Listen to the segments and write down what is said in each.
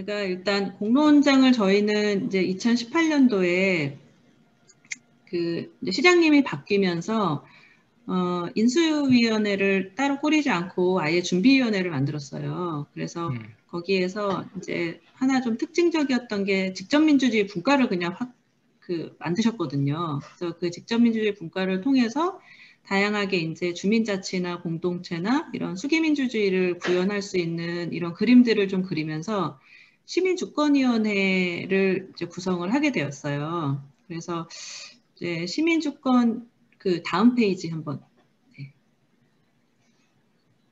제가 일단 공로원장을 저희는 이제 2018년도에 그 이제 시장님이 바뀌면서 인수위원회를 따로 꾸리지 않고 아예 준비위원회를 만들었어요. 그래서 거기에서 이제 하나 좀 특징적이었던 게 직접민주주의 분과를 그냥 확 만드셨거든요. 그래서 그 직접민주주의 분과를 통해서 다양하게 이제 주민자치나 공동체나 이런 수기민주주의를 구현할 수 있는 이런 그림들을 좀 그리면서 시민주권위원회를 이제 구성을 하게 되었어요. 그래서 이제 시민주권 그 다음 페이지 한번. 네.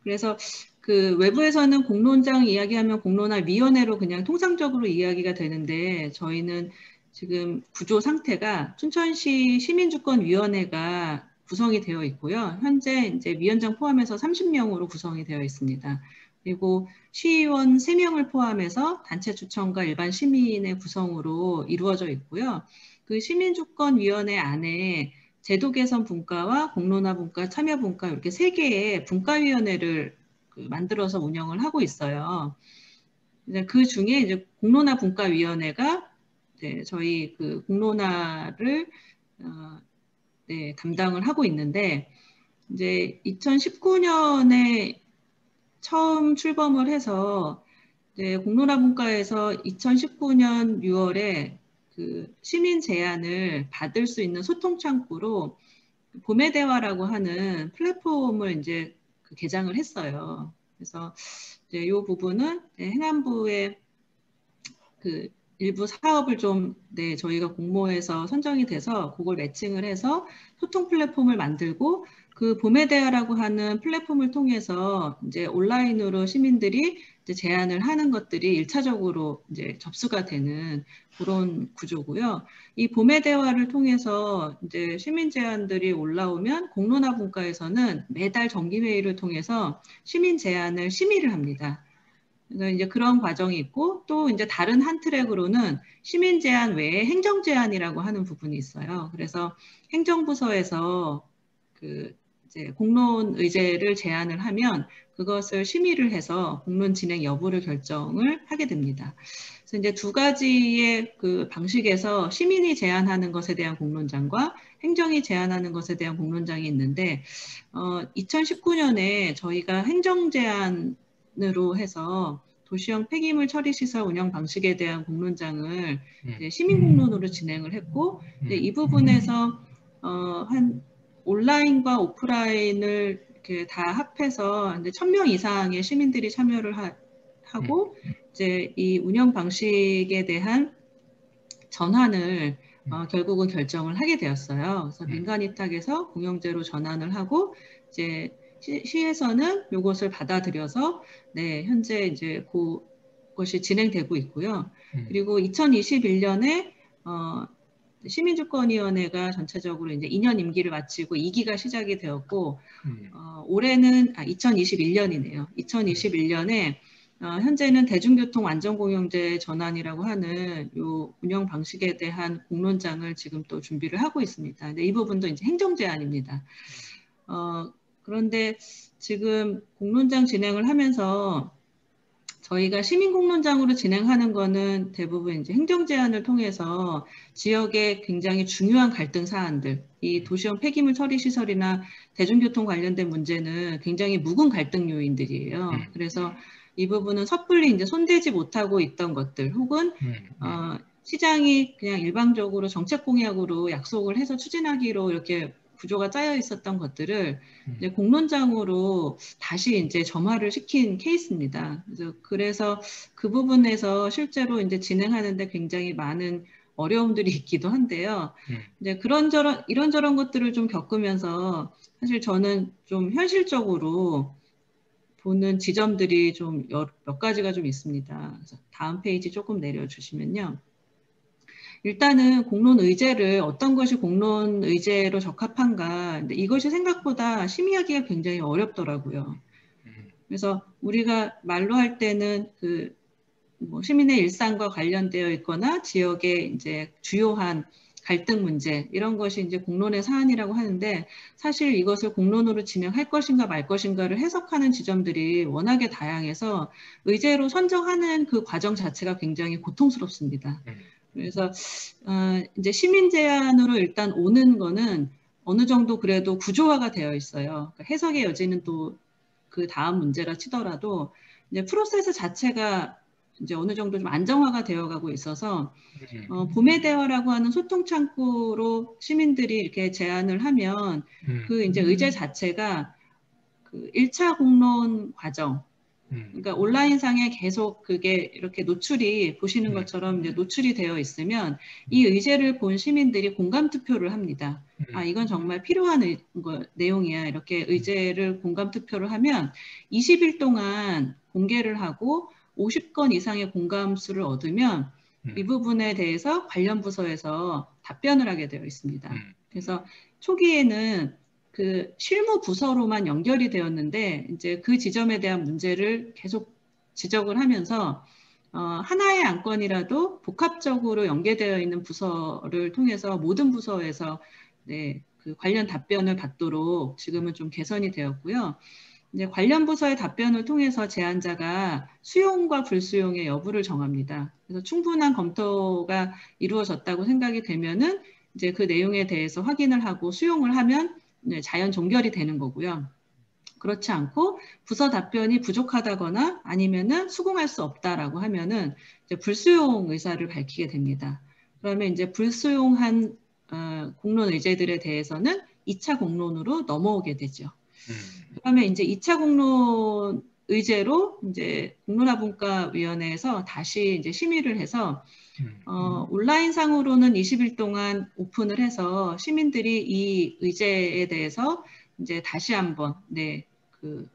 그래서 그 외부에서는 공론장 이야기하면 공론화 위원회로 그냥 통상적으로 이야기가 되는데 저희는 지금 구조 상태가 춘천시 시민주권위원회가 구성이 되어 있고요. 현재 이제 위원장 포함해서 30명으로 구성이 되어 있습니다. 그리고 시의원 3명을 포함해서 단체 추천과 일반 시민의 구성으로 이루어져 있고요. 그 시민주권위원회 안에 제도 개선 분과와 공론화 분과, 참여 분과 이렇게 3개의 분과위원회를 만들어서 운영을 하고 있어요. 이제 그 중에 이제 공론화 분과위원회가 네, 저희 그 공론화를 네, 담당을 하고 있는데 이제 2019년에 처음 출범을 해서 네, 공론화 분과에서 2019년 6월에 그 시민 제안을 받을 수 있는 소통 창구로 봄의 대화라고 하는 플랫폼을 이제 개장을 했어요. 그래서 이제 이 부분은 행안부의 그 일부 사업을 좀 네, 저희가 공모해서 선정이 돼서 그걸 매칭을 해서 소통 플랫폼을 만들고 그 봄의 대화라고 하는 플랫폼을 통해서 이제 온라인으로 시민들이 이제 제안을 하는 것들이 1차적으로 이제 접수가 되는 그런 구조고요. 이 봄의 대화를 통해서 이제 시민 제안들이 올라오면 공론화 분과에서는 매달 정기회의를 통해서 시민 제안을 심의를 합니다. 그래서 이제 그런 과정이 있고 또 이제 다른 한 트랙으로는 시민 제안 외에 행정 제안이라고 하는 부분이 있어요. 그래서 행정부서에서 그 이제 공론 의제를 제안을 하면 그것을 심의를 해서 공론 진행 여부를 결정을 하게 됩니다. 그래서 이제 두 가지의 그 방식에서 시민이 제안하는 것에 대한 공론장과 행정이 제안하는 것에 대한 공론장이 있는데 2019년에 저희가 행정 제안으로 해서 도시형 폐기물 처리 시설 운영 방식에 대한 공론장을 시민 공론으로 진행을 했고 이 부분에서 한 온라인과 오프라인을 이렇게 다 합해서 이제 1,000명 이상의 시민들이 참여를 하고 이제 이 운영 방식에 대한 전환을 결국은 결정을 하게 되었어요. 그래서 민간 위탁에서 공영제로 전환을 하고 이제 시에서는 이것을 받아들여서 네, 현재 이제 그것이 진행되고 있고요. 그리고 2021년에 시민주권위원회가 전체적으로 이제 2년 임기를 마치고 2기가 시작이 되었고 올해는 2021년이네요. 2021년에 현재는 대중교통 안전공영제 전환이라고 하는 요 운영 방식에 대한 공론장을 지금 또 준비를 하고 있습니다. 근데 이 부분도 이제 행정 제안입니다. 그런데 지금 공론장 진행을 하면서 저희가 시민공론장으로 진행하는 거는 대부분 이제 행정 제안을 통해서 지역의 굉장히 중요한 갈등 사안들, 이 도시형 폐기물 처리 시설이나 대중교통 관련된 문제는 굉장히 묵은 갈등 요인들이에요. 그래서 이 부분은 섣불리 이제 손대지 못하고 있던 것들, 혹은 시장이 그냥 일방적으로 정책 공약으로 약속을 해서 추진하기로 이렇게 구조가 짜여 있었던 것들을 이제 공론장으로 다시 이제 점화를 시킨 케이스입니다. 그래서 그 부분에서 실제로 이제 진행하는데 굉장히 많은 어려움들이 있기도 한데요. 이제 이런저런 것들을 좀 겪으면서 사실 저는 좀 현실적으로 보는 지점들이 좀 몇 가지가 좀 있습니다. 그래서 다음 페이지 조금 내려주시면요. 일단은 공론 의제를 어떤 것이 공론 의제로 적합한가, 근데 이것이 생각보다 심의하기가 굉장히 어렵더라고요. 그래서 우리가 말로 할 때는 뭐 시민의 일상과 관련되어 있거나 지역의 이제 주요한 갈등 문제 이런 것이 이제 공론의 사안이라고 하는데 사실 이것을 공론으로 진행할 것인가 말 것인가를 해석하는 지점들이 워낙에 다양해서 의제로 선정하는 그 과정 자체가 굉장히 고통스럽습니다. 그래서 이제 시민 제안으로 일단 오는 거는 어느 정도 그래도 구조화가 되어 있어요. 그러니까 해석의 여지는 또 그 다음 문제라 치더라도 이제 프로세스 자체가 이제 어느 정도 좀 안정화가 되어가고 있어서 봄의 대화라고 하는 소통 창구로 시민들이 이렇게 제안을 하면 그 이제 의제 자체가 그 1차 공론 과정, 그러니까 온라인상에 계속 그게 이렇게 노출이 보시는 것처럼 이제 노출이 되어 있으면 이 의제를 본 시민들이 공감 투표를 합니다. 아, 이건 정말 필요한 내용이야. 이렇게 의제를 공감 투표를 하면 20일 동안 공개를 하고 50건 이상의 공감수를 얻으면 이 부분에 대해서 관련 부서에서 답변을 하게 되어 있습니다. 그래서 초기에는 그 실무 부서로만 연결이 되었는데 이제 그 지점에 대한 문제를 계속 지적을 하면서 하나의 안건이라도 복합적으로 연계되어 있는 부서를 통해서 모든 부서에서 네, 그 관련 답변을 받도록 지금은 좀 개선이 되었고요. 이제 관련 부서의 답변을 통해서 제안자가 수용과 불수용의 여부를 정합니다. 그래서 충분한 검토가 이루어졌다고 생각이 되면은 이제 그 내용에 대해서 확인을 하고 수용을 하면 네, 자연 종결이 되는 거고요. 그렇지 않고 부서 답변이 부족하다거나 아니면은 수긍할 수 없다라고 하면은 이제 불수용 의사를 밝히게 됩니다. 그러면 이제 불수용한 공론 의제들에 대해서는 2차 공론으로 넘어오게 되죠. 그러면 이제 2차 공론 의제로 이제 공론화분과위원회에서 다시 이제 심의를 해서 온라인상으로는 20일 동안 오픈을 해서 시민들이 이 의제에 대해서 이제 다시 한번 네, 그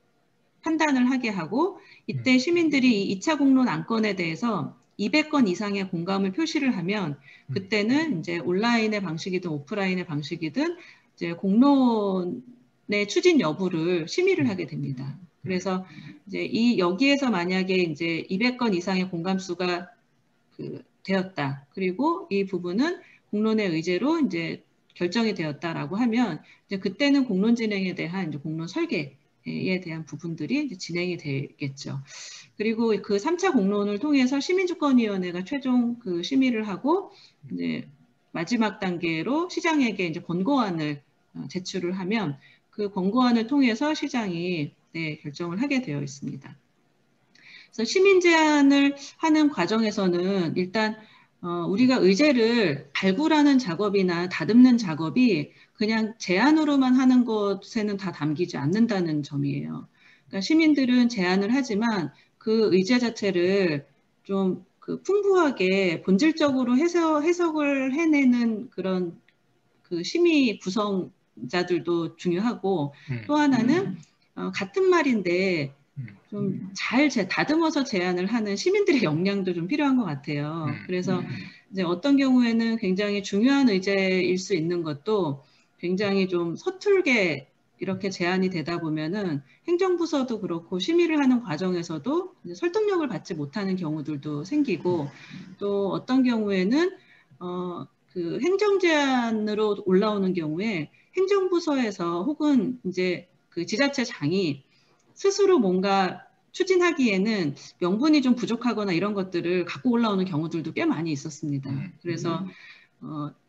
판단을 하게 하고 이때 시민들이 이 2차 공론 안건에 대해서 200건 이상의 공감을 표시를 하면 그때는 이제 온라인의 방식이든 오프라인의 방식이든 이제 공론의 추진 여부를 심의를 하게 됩니다. 그래서 이제 여기에서 만약에 이제 200건 이상의 공감수가 되었다. 그리고 이 부분은 공론의 의제로 이제 결정이 되었다라고 하면 이제 그때는 공론 진행에 대한 이제 공론 설계에 대한 부분들이 이제 진행이 되겠죠. 그리고 그 3차 공론을 통해서 시민주권위원회가 최종 그 심의를 하고 이제 마지막 단계로 시장에게 이제 권고안을 제출을 하면 그 권고안을 통해서 시장이 네, 결정을 하게 되어 있습니다. 그래서 시민 제안을 하는 과정에서는 일단 우리가 의제를 발굴하는 작업이나 다듬는 작업이 그냥 제안으로만 하는 것에는 다 담기지 않는다는 점이에요. 그러니까 시민들은 제안을 하지만 그 의제 자체를 좀 그 풍부하게 본질적으로 해석을 해내는 그런 그 심의 구성자들도 중요하고 또 하나는 같은 말인데 좀 잘 다듬어서 제안을 하는 시민들의 역량도 좀 필요한 것 같아요. 그래서 이제 어떤 경우에는 굉장히 중요한 의제일 수 있는 것도 굉장히 좀 서툴게 이렇게 제안이 되다 보면은 행정부서도 그렇고 심의를 하는 과정에서도 설득력을 받지 못하는 경우들도 생기고 또 어떤 경우에는 그 행정 제안으로 올라오는 경우에 행정부서에서 혹은 이제 그 지자체장이 스스로 뭔가 추진하기에는 명분이 좀 부족하거나 이런 것들을 갖고 올라오는 경우들도 꽤 많이 있었습니다. 그래서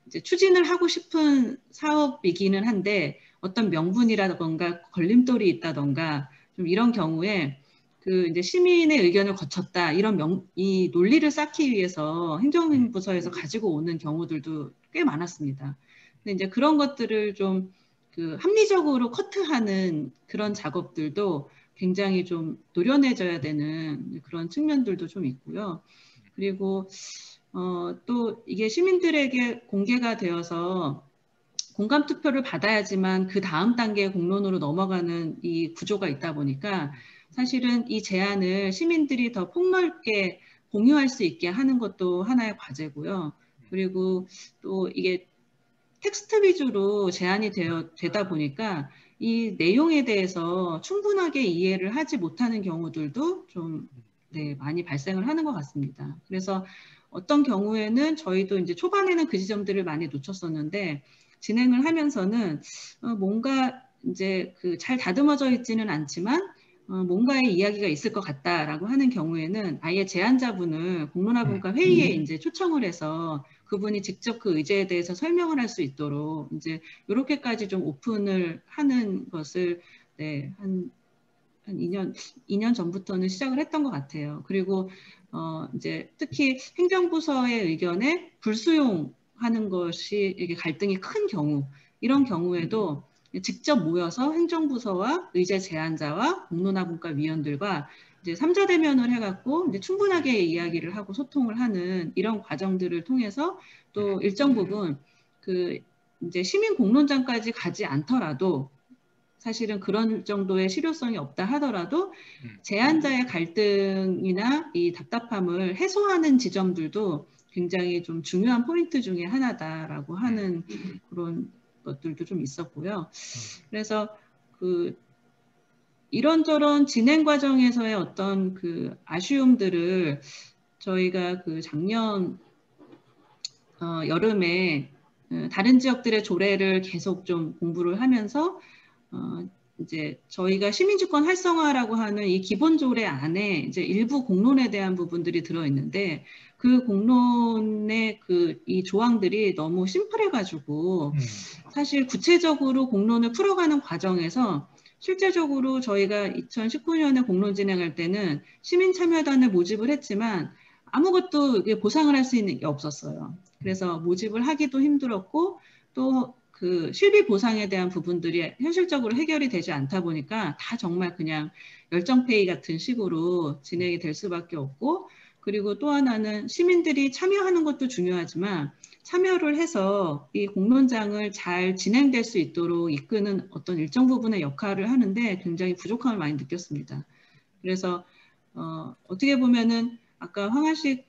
이제 추진을 하고 싶은 사업이기는 한데 어떤 명분이라던가 걸림돌이 있다던가 좀 이런 경우에 그 이제 시민의 의견을 거쳤다 이런 이 논리를 쌓기 위해서 행정부서에서 가지고 오는 경우들도 꽤 많았습니다. 근데 이제 그런 것들을 좀 그 합리적으로 커트하는 그런 작업들도 굉장히 좀 노련해져야 되는 그런 측면들도 좀 있고요. 그리고 또 이게 시민들에게 공개가 되어서 공감 투표를 받아야지만 그 다음 단계 공론으로 넘어가는 이 구조가 있다 보니까 사실은 이 제안을 시민들이 더 폭넓게 공유할 수 있게 하는 것도 하나의 과제고요. 그리고 또 이게 텍스트 위주로 제안이 되다 보니까 이 내용에 대해서 충분하게 이해를 하지 못하는 경우들도 좀 네, 많이 발생을 하는 것 같습니다. 그래서 어떤 경우에는 저희도 이제 초반에는 그 지점들을 많이 놓쳤었는데 진행을 하면서는 뭔가 이제 그 잘 다듬어져 있지는 않지만 뭔가의 이야기가 있을 것 같다라고 하는 경우에는 아예 제안자분을 공론화분과 회의에 이제 초청을 해서 그분이 직접 그 의제에 대해서 설명을 할 수 있도록 이제 이렇게까지 좀 오픈을 하는 것을 네, 한 2년 전부터는 시작을 했던 것 같아요. 그리고 이제 특히 행정부서의 의견에 불수용하는 것이 이게 갈등이 큰 경우 이런 경우에도 직접 모여서 행정부서와 의제 제안자와 공론화분과 위원들과 이제 3자 대면을 해갖고 이제 충분하게 이야기를 하고 소통을 하는 이런 과정들을 통해서 또 일정 부분 그 이제 시민 공론장까지 가지 않더라도 사실은 그런 정도의 실효성이 없다 하더라도 제안자의 갈등이나 이 답답함을 해소하는 지점들도 굉장히 좀 중요한 포인트 중에 하나다라고 하는 그런 것들도 좀 있었고요. 그래서 그 이런저런 진행 과정에서의 어떤 그 아쉬움들을 저희가 그 작년 여름에 다른 지역들의 조례를 계속 좀 공부를 하면서 이제 저희가 시민주권 활성화라고 하는 이 기본 조례 안에 이제 일부 공론에 대한 부분들이 들어있는데 그 공론의 이 조항들이 너무 심플해가지고 사실 구체적으로 공론을 풀어가는 과정에서 실제적으로 저희가 2019년에 공론 진행할 때는 시민참여단을 모집을 했지만 아무것도 보상을 할 수 있는 게 없었어요. 그래서 모집을 하기도 힘들었고 또 그 실비 보상에 대한 부분들이 현실적으로 해결이 되지 않다 보니까 다 정말 그냥 열정페이 같은 식으로 진행이 될 수밖에 없고 그리고 또 하나는 시민들이 참여하는 것도 중요하지만 참여를 해서 이 공론장을 잘 진행될 수 있도록 이끄는 어떤 일정 부분의 역할을 하는데 굉장히 부족함을 많이 느꼈습니다. 그래서 어떻게 보면은 아까 황한식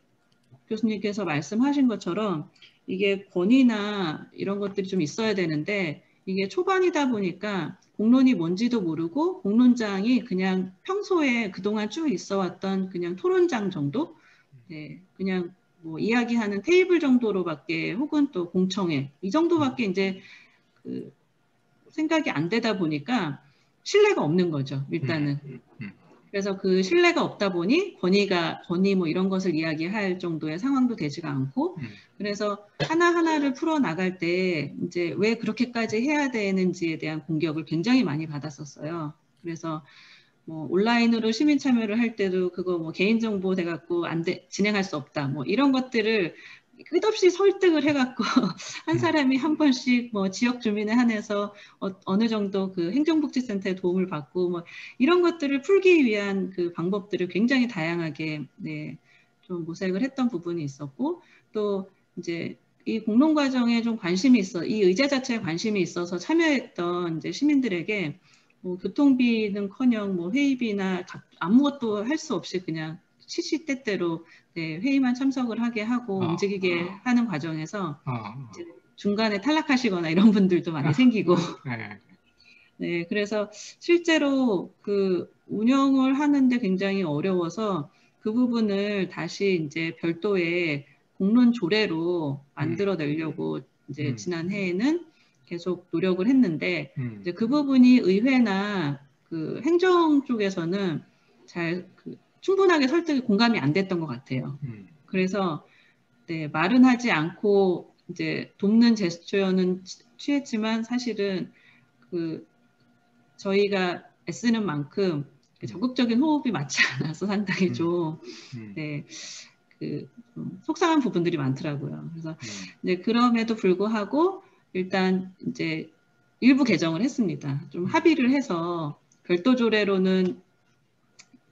교수님께서 말씀하신 것처럼 이게 권위나 이런 것들이 좀 있어야 되는데 이게 초반이다 보니까 공론이 뭔지도 모르고 공론장이 그냥 평소에 그동안 쭉 있어 왔던 그냥 토론장 정도? 네, 그냥 뭐 이야기하는 테이블 정도로밖에 혹은 또 공청회 이 정도밖에 이제 그 생각이 안 되다 보니까 신뢰가 없는 거죠, 일단은. 그래서 그 신뢰가 없다 보니 권위 뭐 이런 것을 이야기할 정도의 상황도 되지가 않고 그래서 하나하나를 풀어 나갈 때 이제 왜 그렇게까지 해야 되는지에 대한 공격을 굉장히 많이 받았었어요. 그래서 뭐 온라인으로 시민 참여를 할 때도 그거 뭐 개인정보 돼갖고 진행할 수 없다. 뭐 이런 것들을 끝없이 설득을 해갖고 한 사람이 한 번씩 뭐 지역 주민에 한해서 어느 정도 그 행정복지센터의 도움을 받고 뭐 이런 것들을 풀기 위한 그 방법들을 굉장히 다양하게 네, 좀 모색을 했던 부분이 있었고 또 이제 이 공론 과정에 좀 관심이 이 의제 자체에 관심이 있어서 참여했던 이제 시민들에게 뭐 교통비는커녕 뭐 회의비나 아무것도 할 수 없이 그냥 시시때때로 네, 회의만 참석을 하게 하고 움직이게 하는 과정에서 이제 중간에 탈락하시거나 이런 분들도 많이 생기고 네, 그래서 실제로 그 운영을 하는데 굉장히 어려워서 그 부분을 다시 이제 별도의 공론 조례로 만들어내려고 이제 지난해에는 계속 노력을 했는데 이제 그 부분이 의회나 그 행정 쪽에서는 잘 충분하게 설득이 공감이 안 됐던 것 같아요. 그래서 네, 말은 하지 않고 이제 돕는 제스처는 취했지만 사실은 그 저희가 애쓰는 만큼 적극적인 호흡이 맞지 않아서 상당히 좀 네, 좀 속상한 부분들이 많더라고요. 그래서 이제 그럼에도 불구하고 일단 이제 일부 개정을 했습니다. 좀 합의를 해서 별도 조례로는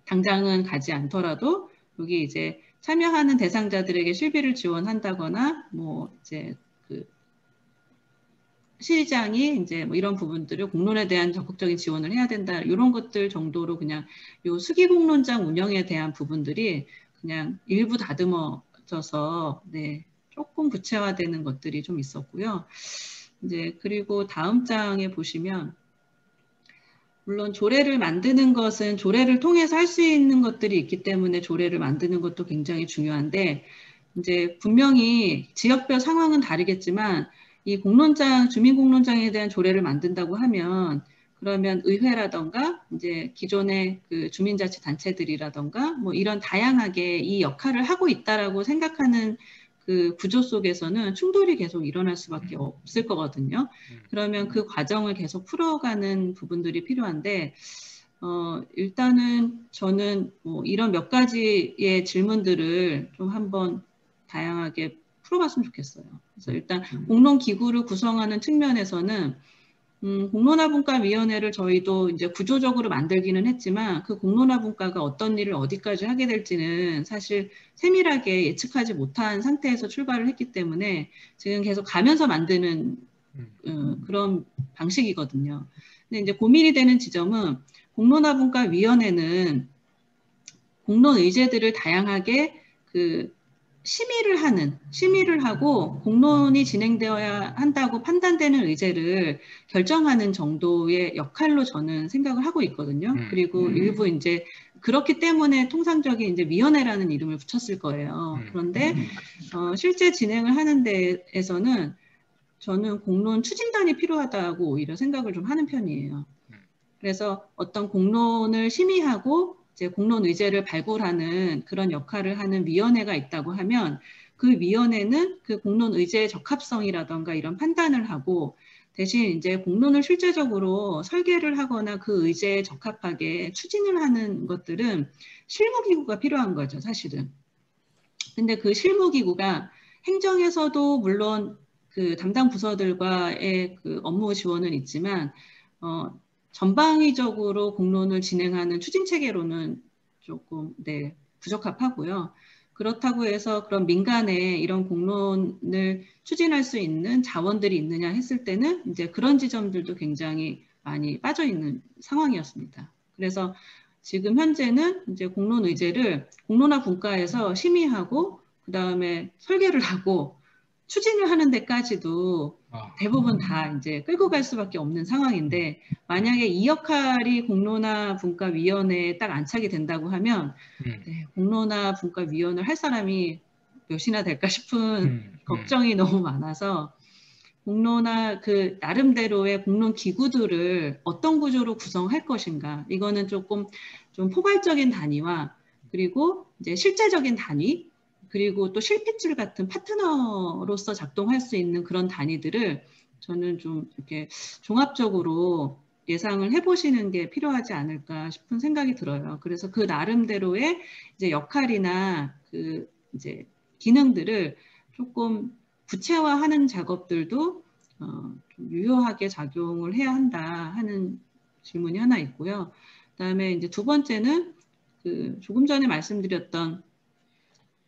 당장은 가지 않더라도 여기 이제 참여하는 대상자들에게 실비를 지원한다거나 뭐 이제 그 시장이 이제 뭐 이런 부분들을 공론에 대한 적극적인 지원을 해야 된다 이런 것들 정도로 그냥 요 수기 공론장 운영에 대한 부분들이 그냥 일부 다듬어져서 네, 조금 구체화되는 것들이 좀 있었고요. 이제 그리고 다음 장에 보시면 물론 조례를 만드는 것은 조례를 통해서 할 수 있는 것들이 있기 때문에 조례를 만드는 것도 굉장히 중요한데 이제 분명히 지역별 상황은 다르겠지만 이 공론장, 주민공론장에 대한 조례를 만든다고 하면 그러면 의회라던가 이제 기존의 그 주민자치단체들이라던가 뭐 이런 다양하게 이 역할을 하고 있다라고 생각하는 그 구조 속에서는 충돌이 계속 일어날 수밖에 없을 거거든요. 그러면 그 과정을 계속 풀어가는 부분들이 필요한데 일단은 저는 뭐 이런 몇 가지의 질문들을 좀 한번 다양하게 풀어봤으면 좋겠어요. 그래서 일단 공론기구를 구성하는 측면에서는 공론화분과위원회를 저희도 이제 구조적으로 만들기는 했지만 그 공론화분과가 어떤 일을 어디까지 하게 될지는 사실 세밀하게 예측하지 못한 상태에서 출발을 했기 때문에 지금 계속 가면서 만드는 그런 방식이거든요. 근데 이제 고민이 되는 지점은 공론화분과위원회는 공론 의제들을 다양하게 그 심의를 하고 공론이 진행되어야 한다고 판단되는 의제를 결정하는 정도의 역할로 저는 생각을 하고 있거든요. 그리고 일부 이제 그렇기 때문에 통상적인 이제 위원회라는 이름을 붙였을 거예요. 그런데 실제 진행을 하는 데에서는 저는 공론 추진단이 필요하다고 오히려 생각을 좀 하는 편이에요. 그래서 어떤 공론을 심의하고 이제 공론 의제를 발굴하는 그런 역할을 하는 위원회가 있다고 하면 그 위원회는 그 공론 의제의 적합성이라던가 이런 판단을 하고 대신 이제 공론을 실제적으로 설계를 하거나 그 의제에 적합하게 추진을 하는 것들은 실무기구가 필요한 거죠, 사실은. 근데 그 실무기구가 행정에서도 물론 그 담당 부서들과의 그 업무 지원은 있지만 전방위적으로 공론을 진행하는 추진 체계로는 조금 부적합하고요. 그렇다고 해서 그런 민간에 이런 공론을 추진할 수 있는 자원들이 있느냐 했을 때는 이제 그런 지점들도 굉장히 많이 빠져 있는 상황이었습니다. 그래서 지금 현재는 이제 공론 의제를 공론화분과에서 심의하고 그 다음에 설계를 하고 추진을 하는 데까지도 대부분 다 이제 끌고 갈 수밖에 없는 상황인데 만약에 이 역할이 공론화분과위원회에 딱 안착이 된다고 하면 공론화분과위원회를 할 사람이 몇이나 될까 싶은 걱정이 너무 많아서 공론화 그 나름대로의 공론 기구들을 어떤 구조로 구성할 것인가 이거는 조금 좀 포괄적인 단위와 그리고 이제 실제적인 단위 그리고 또 실핏줄 같은 파트너로서 작동할 수 있는 그런 단위들을 저는 좀 이렇게 종합적으로 예상을 해보시는 게 필요하지 않을까 싶은 생각이 들어요. 그래서 그 나름대로의 이제 역할이나 그 이제 기능들을 조금 구체화하는 작업들도 좀 유효하게 작용을 해야 한다 하는 질문이 하나 있고요. 그다음에 이제 두 번째는 그 조금 전에 말씀드렸던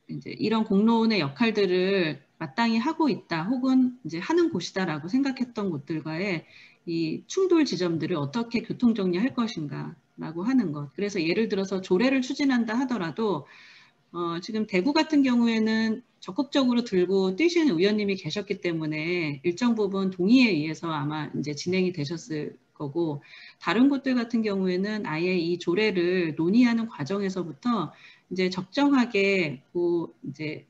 이제 이런 공론의 역할들을 마땅히 하고 있다 혹은 이제 하는 곳이다라고 생각했던 곳들과의 이 충돌 지점들을 어떻게 교통 정리할 것인가라고 하는 것. 그래서 예를 들어서 조례를 추진한다 하더라도 지금 대구 같은 경우에는 적극적으로 들고 뛰시는 의원님이 계셨기 때문에 일정 부분 동의에 의해서 아마 이제 진행이 되셨을 거고 다른 곳들 같은 경우에는 아예 이 조례를 논의하는 과정에서부터 이제 적정하게 이제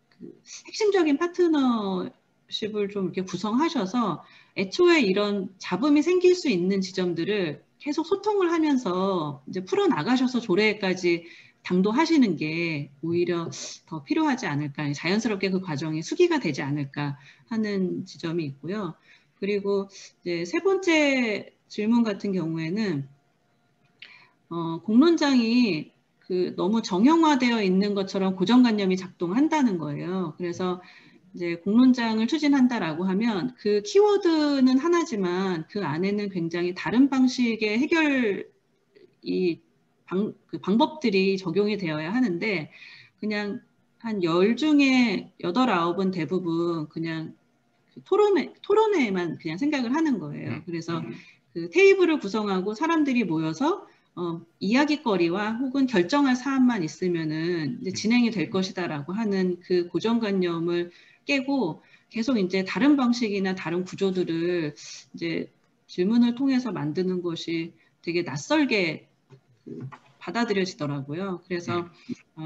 그 핵심적인 파트너십을 좀 이렇게 구성하셔서 애초에 이런 잡음이 생길 수 있는 지점들을 계속 소통을 하면서 이제 풀어 나가셔서 조례까지 당도하시는 게 오히려 더 필요하지 않을까, 자연스럽게 그 과정이 수기가 되지 않을까 하는 지점이 있고요. 그리고 이제 세 번째 질문 같은 경우에는 공론장이 그 너무 정형화되어 있는 것처럼 고정관념이 작동한다는 거예요. 그래서 이제 공론장을 추진한다라고 하면 그 키워드는 하나지만 그 안에는 굉장히 다른 방식의 그 방법들이 적용이 되어야 하는데 그냥 한 10 중에 8, 9은 대부분 그냥 토론회만 그냥 생각을 하는 거예요. 그래서 그 테이블을 구성하고 사람들이 모여서 이야기거리와 혹은 결정할 사안만 있으면은 이제 진행이 될 것이다라고 하는 그 고정관념을 깨고 계속 이제 다른 방식이나 다른 구조들을 이제 질문을 통해서 만드는 것이 되게 낯설게 받아들여지더라고요. 그래서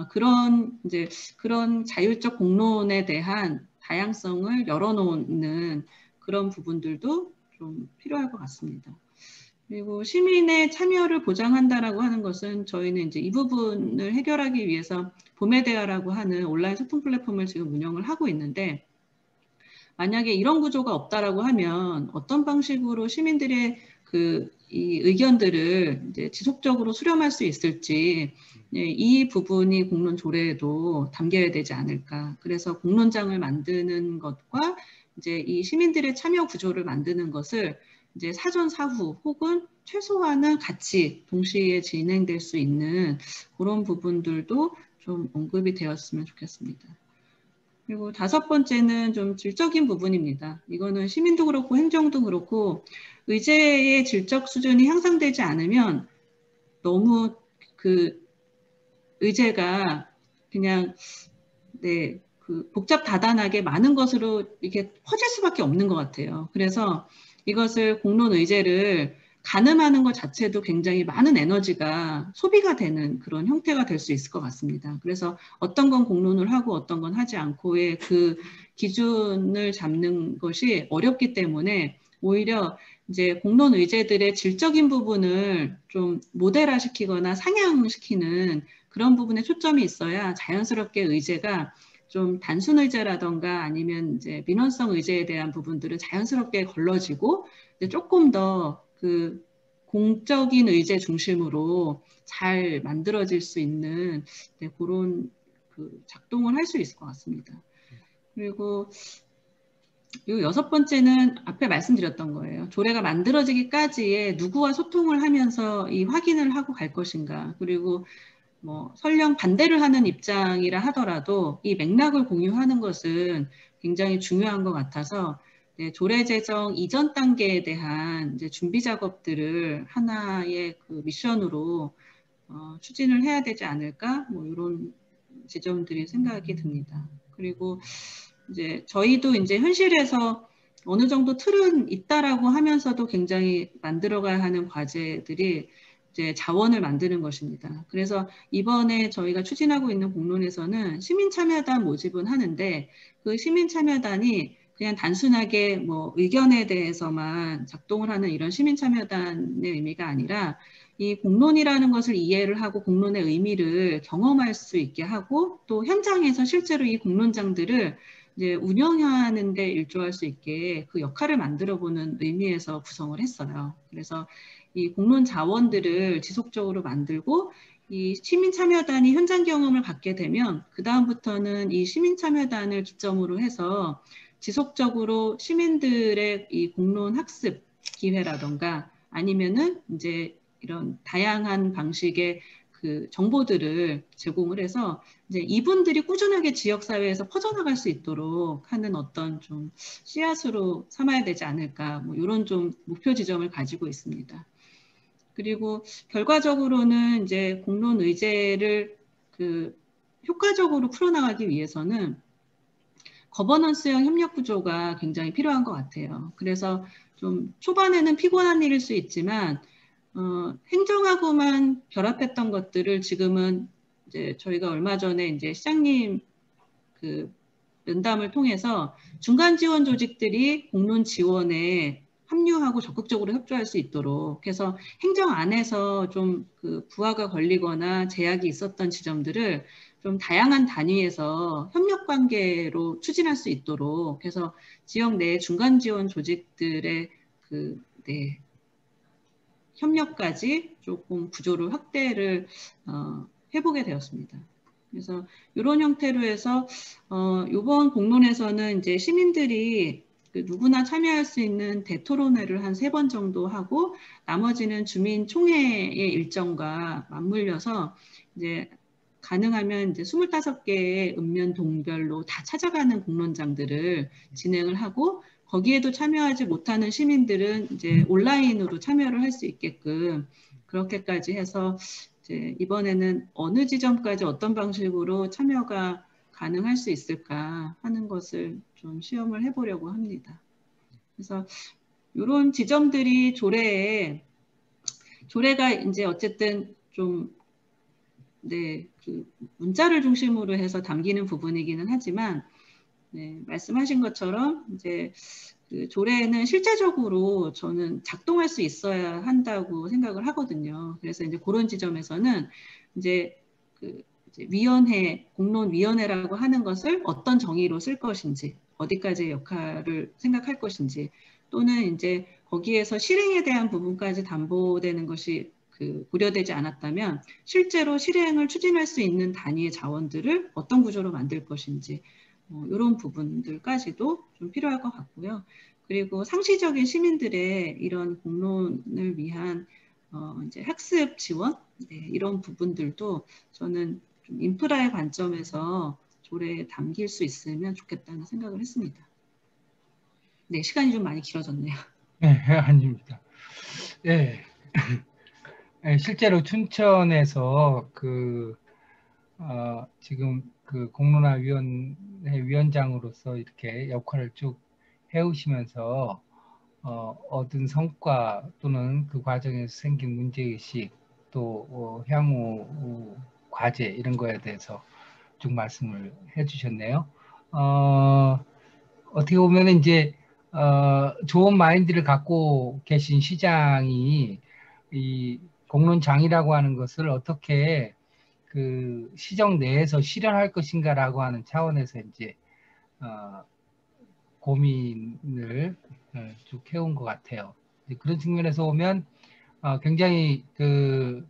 그런 자율적 공론에 대한 다양성을 열어놓는 그런 부분들도 좀 필요할 것 같습니다. 그리고 시민의 참여를 보장한다라고 하는 것은 저희는 이제 이 부분을 해결하기 위해서 봄에대화라고 하는 온라인 소통 플랫폼을 지금 운영을 하고 있는데, 만약에 이런 구조가 없다라고 하면 어떤 방식으로 시민들의 이 의견들을 이제 지속적으로 수렴할 수 있을지, 이 부분이 공론 조례에도 담겨야 되지 않을까. 그래서 공론장을 만드는 것과 이제 이 시민들의 참여 구조를 만드는 것을 이제 사전 사후 혹은 최소한은 같이 동시에 진행될 수 있는 그런 부분들도 좀 언급이 되었으면 좋겠습니다. 그리고 다섯 번째는 좀 질적인 부분입니다. 이거는 시민도 그렇고 행정도 그렇고 의제의 질적 수준이 향상되지 않으면 너무 의제가 그냥 복잡다단하게 많은 것으로 이렇게 퍼질 수밖에 없는 것 같아요. 그래서 이것을 공론 의제를 가늠하는 것 자체도 굉장히 많은 에너지가 소비가 되는 그런 형태가 될 수 있을 것 같습니다. 그래서 어떤 건 공론을 하고 어떤 건 하지 않고의 그 기준을 잡는 것이 어렵기 때문에 오히려 이제 공론 의제들의 질적인 부분을 좀 모델화시키거나 상향시키는 그런 부분에 초점이 있어야 자연스럽게 의제가 좀 단순 의제라던가 아니면 이제 민원성 의제에 대한 부분들은 자연스럽게 걸러지고 이제 조금 더 공적인 의제 중심으로 잘 만들어질 수 있는 그런 작동을 할 수 있을 것 같습니다. 그리고 요 여섯 번째는 앞에 말씀드렸던 거예요. 조례가 만들어지기까지의 누구와 소통을 하면서 이 확인을 하고 갈 것인가. 그리고 설령 반대를 하는 입장이라 하더라도 이 맥락을 공유하는 것은 굉장히 중요한 것 같아서 조례 제정 이전 단계에 대한 이제 준비 작업들을 하나의 미션으로 추진을 해야 되지 않을까 이런 지점들이 생각이 듭니다. 그리고 이제 저희도 이제 현실에서 어느 정도 틀은 있다라고 하면서도 굉장히 만들어가야 하는 과제들이 이제 자원을 만드는 것입니다. 그래서 이번에 저희가 추진하고 있는 공론에서는 시민참여단 모집은 하는데 그 시민참여단이 그냥 단순하게 의견에 대해서만 작동을 하는 이런 시민참여단의 의미가 아니라 이 공론이라는 것을 이해를 하고 공론의 의미를 경험할 수 있게 하고 또 현장에서 실제로 이 공론장들을 이제 운영하는 데 일조할 수 있게 그 역할을 만들어 보는 의미에서 구성을 했어요. 그래서 이 공론 자원들을 지속적으로 만들고 이 시민참여단이 현장 경험을 갖게 되면 그 다음부터는 이 시민참여단을 기점으로 해서 지속적으로 시민들의 이 공론 학습 기회라던가 아니면은 이제 이런 다양한 방식의 정보들을 제공을 해서 이제 이분들이 꾸준하게 지역사회에서 퍼져나갈 수 있도록 하는 어떤 좀 씨앗으로 삼아야 되지 않을까 이런 좀 목표 지점을 가지고 있습니다. 그리고 결과적으로는 이제 공론 의제를 효과적으로 풀어나가기 위해서는 거버넌스형 협력 구조가 굉장히 필요한 것 같아요. 그래서 좀 초반에는 피곤한 일일 수 있지만 행정하고만 결합했던 것들을 지금은 이제 저희가 얼마 전에 이제 시장님 면담을 통해서 중간 지원 조직들이 공론 지원에 합류하고 적극적으로 협조할 수 있도록 해서 행정 안에서 좀 부하가 걸리거나 제약이 있었던 지점들을 좀 다양한 단위에서 협력 관계로 추진할 수 있도록 해서 지역 내 중간 지원 조직들의 협력까지 조금 구조를 확대를 해보게 되었습니다. 그래서 이런 형태로 해서 이번 공론에서는 이제 시민들이 누구나 참여할 수 있는 대토론회를 한 3번 정도 하고 나머지는 주민총회의 일정과 맞물려서 이제 가능하면 이제 25개의 읍면 동별로 다 찾아가는 공론장들을 진행을 하고 거기에도 참여하지 못하는 시민들은 이제 온라인으로 참여를 할 수 있게끔 그렇게까지 해서 이제 이번에는 어느 지점까지 어떤 방식으로 참여가 가능할 수 있을까 하는 것을 좀 시험을 해보려고 합니다. 그래서 이런 지점들이 조례가 이제 어쨌든 좀 네, 그 문자를 중심으로 해서 담기는 부분이기는 하지만 네, 말씀하신 것처럼 이제 그 조례는 실제적으로 저는 작동할 수 있어야 한다고 생각을 하거든요. 그래서 이제 그런 지점에서는 이제 그 이제 위원회, 공론위원회라고 하는 것을 어떤 정의로 쓸 것인지, 어디까지의 역할을 생각할 것인지, 또는 이제 거기에서 실행에 대한 부분까지 담보되는 것이 그 고려되지 않았다면 실제로 실행을 추진할 수 있는 단위의 자원들을 어떤 구조로 만들 것인지 이런 부분들까지도 좀 필요할 것 같고요. 그리고 상시적인 시민들의 이런 공론을 위한 이제 학습 지원 네, 이런 부분들도 저는 좀 인프라의 관점에서 조례에 담길 수 있으면 좋겠다는 생각을 했습니다. 네, 시간이 좀 많이 길어졌네요. 네, 아닙니다. 네. 네, 실제로 춘천에서 지금 그 공론화위원회 위원장으로서 이렇게 역할을 쭉 해오시면서 얻은 성과 또는 그 과정에서 생긴 문제의식 또 향후 과제 이런 거에 대해서 쭉 말씀을 해주셨네요. 어떻게 보면 이제 좋은 마인드를 갖고 계신 시장이 이 공론장이라고 하는 것을 어떻게 그 시정 내에서 실현할 것인가라고 하는 차원에서 이제 고민을 쭉 해온 것 같아요. 그런 측면에서 보면 굉장히 그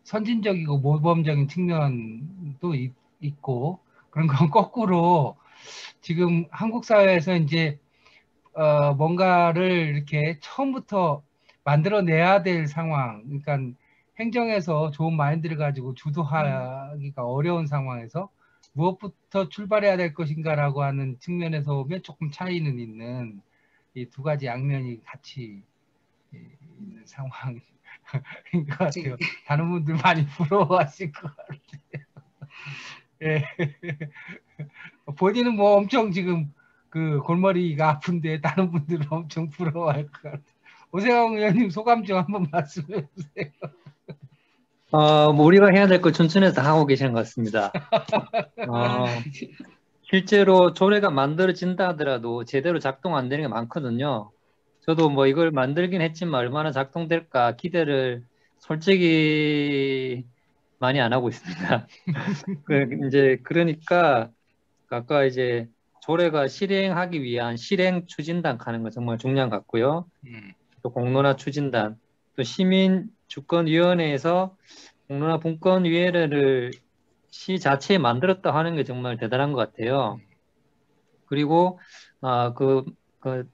선진적이고 모범적인 측면도 있고 그런 건 거꾸로 지금 한국 사회에서 이제 뭔가를 이렇게 처음부터 만들어내야 될 상황, 그러니까 행정에서 좋은 마인드를 가지고 주도하기가 어려운 상황에서 무엇부터 출발해야 될 것인가라고 하는 측면에서 보면 조금 차이는 있는 이 두 가지 양면이 같이 있는 상황인 것 같아요. 네. 다른 분들 많이 부러워하실 것 같아요. 예. 본인은 뭐 엄청 지금 그 골머리가 아픈데 다른 분들은 엄청 부러워할 것 같아요. 오세영 의원님 소감 좀 한번 말씀해 주세요. 뭐 우리가 해야 될 걸 춘천에서 다 하고 계시는 것 같습니다. 실제로 조례가 만들어진다 하더라도 제대로 작동 안 되는 게 많거든요. 저도 뭐 이걸 만들긴 했지만 얼마나 작동될까 기대를 솔직히 많이 안 하고 있습니다. 이제 그러니까 아까 이제 조례가 실행하기 위한 실행 추진단 하는 거 정말 중요한 것 같고요. 또 공론화 추진단, 또 시민 주권위원회에서 공론화 분권위원회를 시 자체에 만들었다 하는 게 정말 대단한 것 같아요. 그리고 그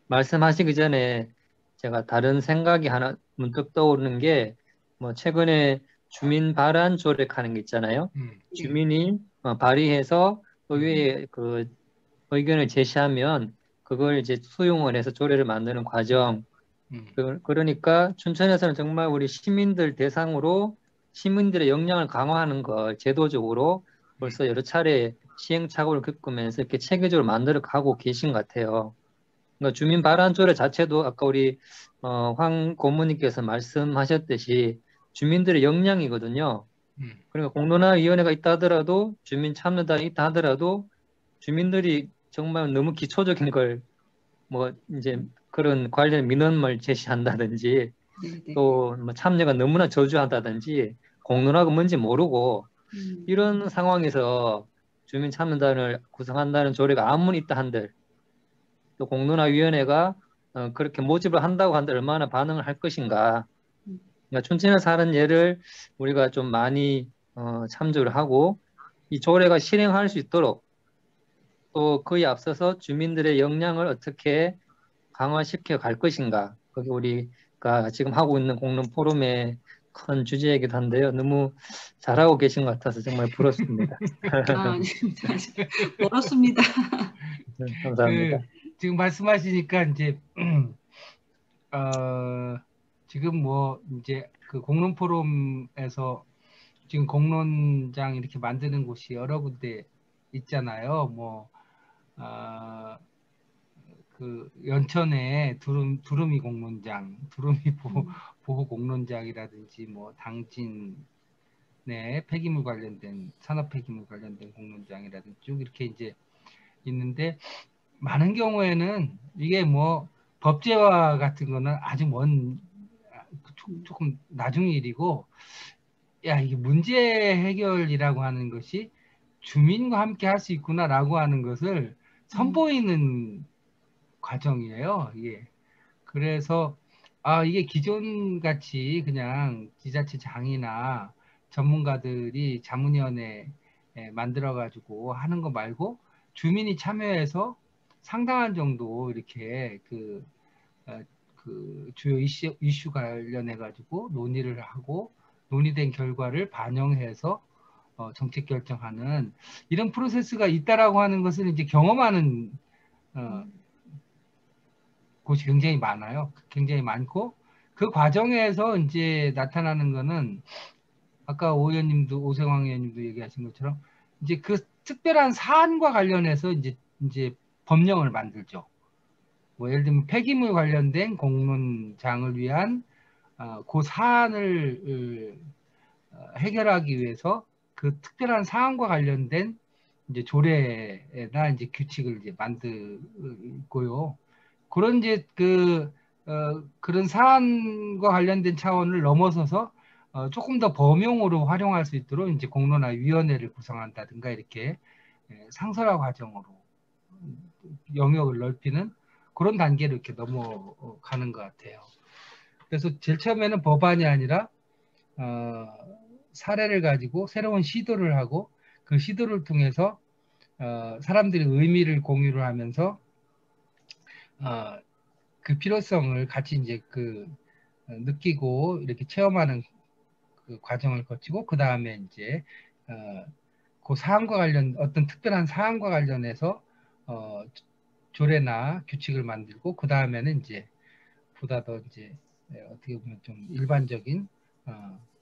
말씀하시기 전에 제가 다른 생각이 하나 문득 떠오르는 게 뭐 최근에 주민 발안 조례하는 게 있잖아요. 주민이 발의해서 의회에 그 의견을 제시하면 그걸 이제 수용을 해서 조례를 만드는 과정. 그러니까 춘천에서는 정말 우리 시민들 대상으로 시민들의 역량을 강화하는 걸 제도적으로 벌써 여러 차례 시행착오를 겪으면서 이렇게 체계적으로 만들어 가고 계신 것 같아요. 그러니까 주민 발안 조례 자체도 아까 우리 황 고문님께서 말씀하셨듯이 주민들의 역량이거든요. 그러니까 공론화위원회가 있다 하더라도 주민 참여단이 있다 하더라도 주민들이 정말 너무 기초적인 걸 뭐 이제 그런 관련 민원을 제시한다든지 또 뭐 참여가 너무나 저조하다든지 공론화가 뭔지 모르고 이런 상황에서 주민 참여단을 구성한다는 조례가 아무리 있다 한들 또 공론화위원회가 그렇게 모집을 한다고 한들 얼마나 반응을 할 것인가. 그러니까 춘천에서 하는 예를 우리가 좀 많이 참조를 하고 이 조례가 실행할 수 있도록 또 그에 앞서서 주민들의 역량을 어떻게 강화시켜 갈 것인가. 그게 우리가 지금 하고 있는 공론 포럼의 큰 주제이기도 한데요. 너무 잘하고 계신 것 같아서 정말 부럽습니다. 아닙니다. 멀었습니다. 네, 감사합니다. 지금 말씀하시니까 이제 지금 뭐 이제 그 공론 포럼에서 지금 공론장 이렇게 만드는 곳이 여러 군데 있잖아요. 뭐 그 연천에 두루미 공론장, 두루미 보호 공론장이라든지 뭐 당진에 네, 폐기물 관련된 산업 폐기물 관련된 공론장이라든지 쭉 이렇게 이제 있는데 많은 경우에는 이게 뭐 법제화 같은 거는 아주 조금 나중 일이고 야 이게 문제 해결이라고 하는 것이 주민과 함께 할 수 있구나라고 하는 것을 선보이는 과정이에요. 이게 그래서 이게 기존 같이 그냥 지자체장이나 전문가들이 자문위원회 만들어 가지고 하는 거 말고 주민이 참여해서 상당한 정도 이렇게 그 주요 이슈 관련해 가지고 논의를 하고 논의된 결과를 반영해서 정책 결정하는 이런 프로세스가 있다라고 하는 것을 이제 경험하는 곳이 굉장히 많아요. 굉장히 많고 그 과정에서 이제 나타나는 거는 아까 오세광 의원님도 얘기하신 것처럼 이제 그 특별한 사안과 관련해서 이제 법령을 만들죠. 뭐 예를 들면 폐기물 관련된 공론장을 위한 그 사안을 해결하기 위해서 그 특별한 사안과 관련된 이제 조례나 이제 규칙을 이제 만들고요. 그런 이제 그런 사안과 관련된 차원을 넘어서서 조금 더 범용으로 활용할 수 있도록 이제 공론화위원회를 구성한다든가 이렇게 상설화 과정으로 영역을 넓히는 그런 단계로 이렇게 넘어가는 것 같아요. 그래서 제일 처음에는 법안이 아니라 사례를 가지고 새로운 시도를 하고 그 시도를 통해서 사람들이 의미를 공유를 하면서 그 필요성을 같이 이제 느끼고 이렇게 체험하는 그 과정을 거치고 그 다음에 이제 그 사안과 관련 어떤 특별한 사안과 관련해서 조례나 규칙을 만들고 그 다음에는 이제 보다 더 이제 어떻게 보면 좀 일반적인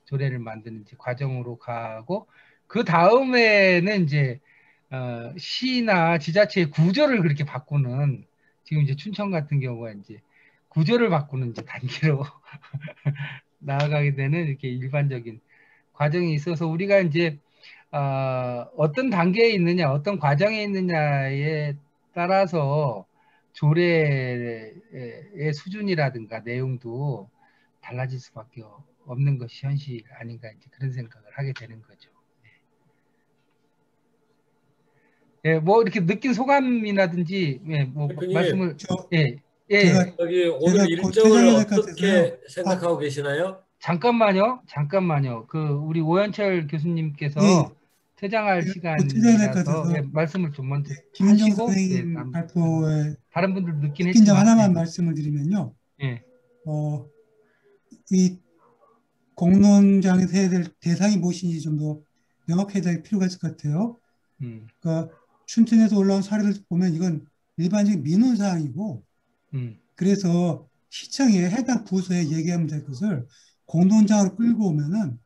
조례를 만드는 이제 과정으로 가고 그 다음에는 이제 시나 지자체의 구조를 그렇게 바꾸는 지금 이제 춘천 같은 경우가 이제 구조를 바꾸는 이제 단계로 나아가게 되는 이렇게 일반적인 과정이 있어서 우리가 이제 어떤 단계에 있느냐, 어떤 과정에 있느냐에 따라서 조례의 수준이라든가 내용도 달라질 수밖에 없는 것이 현실 아닌가 이제 그런 생각을 하게 되는 거죠. 예, 뭐 이렇게 느낀 소감이라든지 뭐 말씀을 저기 오늘 일정을 어떻게 생각하고 계시나요? 잠깐만요. 우리 오현철 교수님께서 퇴장할 시간이라서 말씀을 좀 먼저 김인정 선생님 발표에 다른 분들 느낀 점 하나만 말씀을 드리면요. 이 공론장에서 해야 될 대상이 무엇인지 좀 더 명확해질 필요가 있을 것 같아요. 그러니까 춘천에서 올라온 사례를 보면 이건 일반적인 민원사항이고 그래서 시청에 해당 부서에 얘기하면 될 것을 공론장으로 끌고 오면은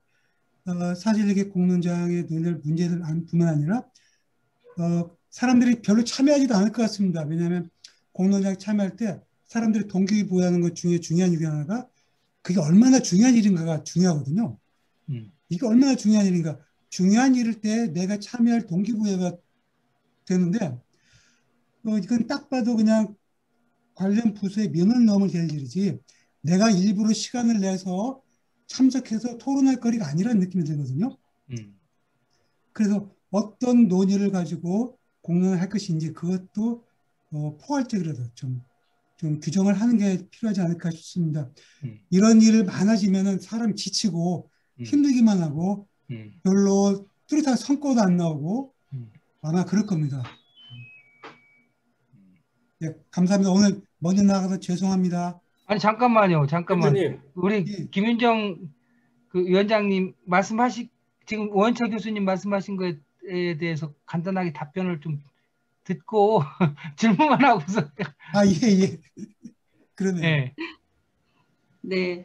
사실 이게 공론장에 늘 문제들 뿐만 아니라 사람들이 별로 참여하지도 않을 것 같습니다. 왜냐하면 공론장에 참여할 때 사람들이 동기부여하는 것 중에 중요한 일이 하나가 그게 얼마나 중요한 일인가가 중요하거든요. 이게 얼마나 중요한 일인가. 중요한 일일 때 내가 참여할 동기부여가 되는데 이건 딱 봐도 그냥 관련 부서의 민원 넘을 될 일이지 내가 일부러 시간을 내서 참석해서 토론할 거리가 아니라는 느낌이 들거든요. 그래서 어떤 논의를 가지고 공론을 할 것인지 그것도 포괄적이라도 좀 규정을 하는 게 필요하지 않을까 싶습니다. 이런 일을 많아지면은 사람이 지치고 힘들기만 하고 별로 뚜렷한 성과도 안 나오고 아마 그럴 겁니다. 네, 감사합니다. 오늘 먼저 나가서 죄송합니다. 아니 잠깐만요. 대표님. 우리 김윤정 위원장님 지금 오현철 교수님 말씀하신 거에 대해서 간단하게 답변을 좀 듣고 질문만 하고서 예. 그러네요. 네.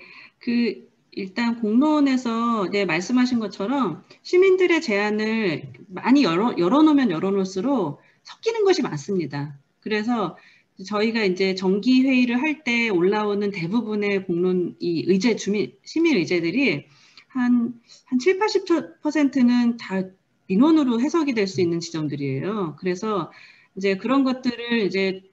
일단 공론에서 말씀하신 것처럼 시민들의 제안을 많이 열어놓으면 열어놓을수록 섞이는 것이 많습니다. 그래서 저희가 이제 정기 회의를 할 때 올라오는 대부분의 시민 의제들이 한 7, 80%는 다 민원으로 해석이 될 수 있는 지점들이에요. 그래서 이제 그런 것들을 이제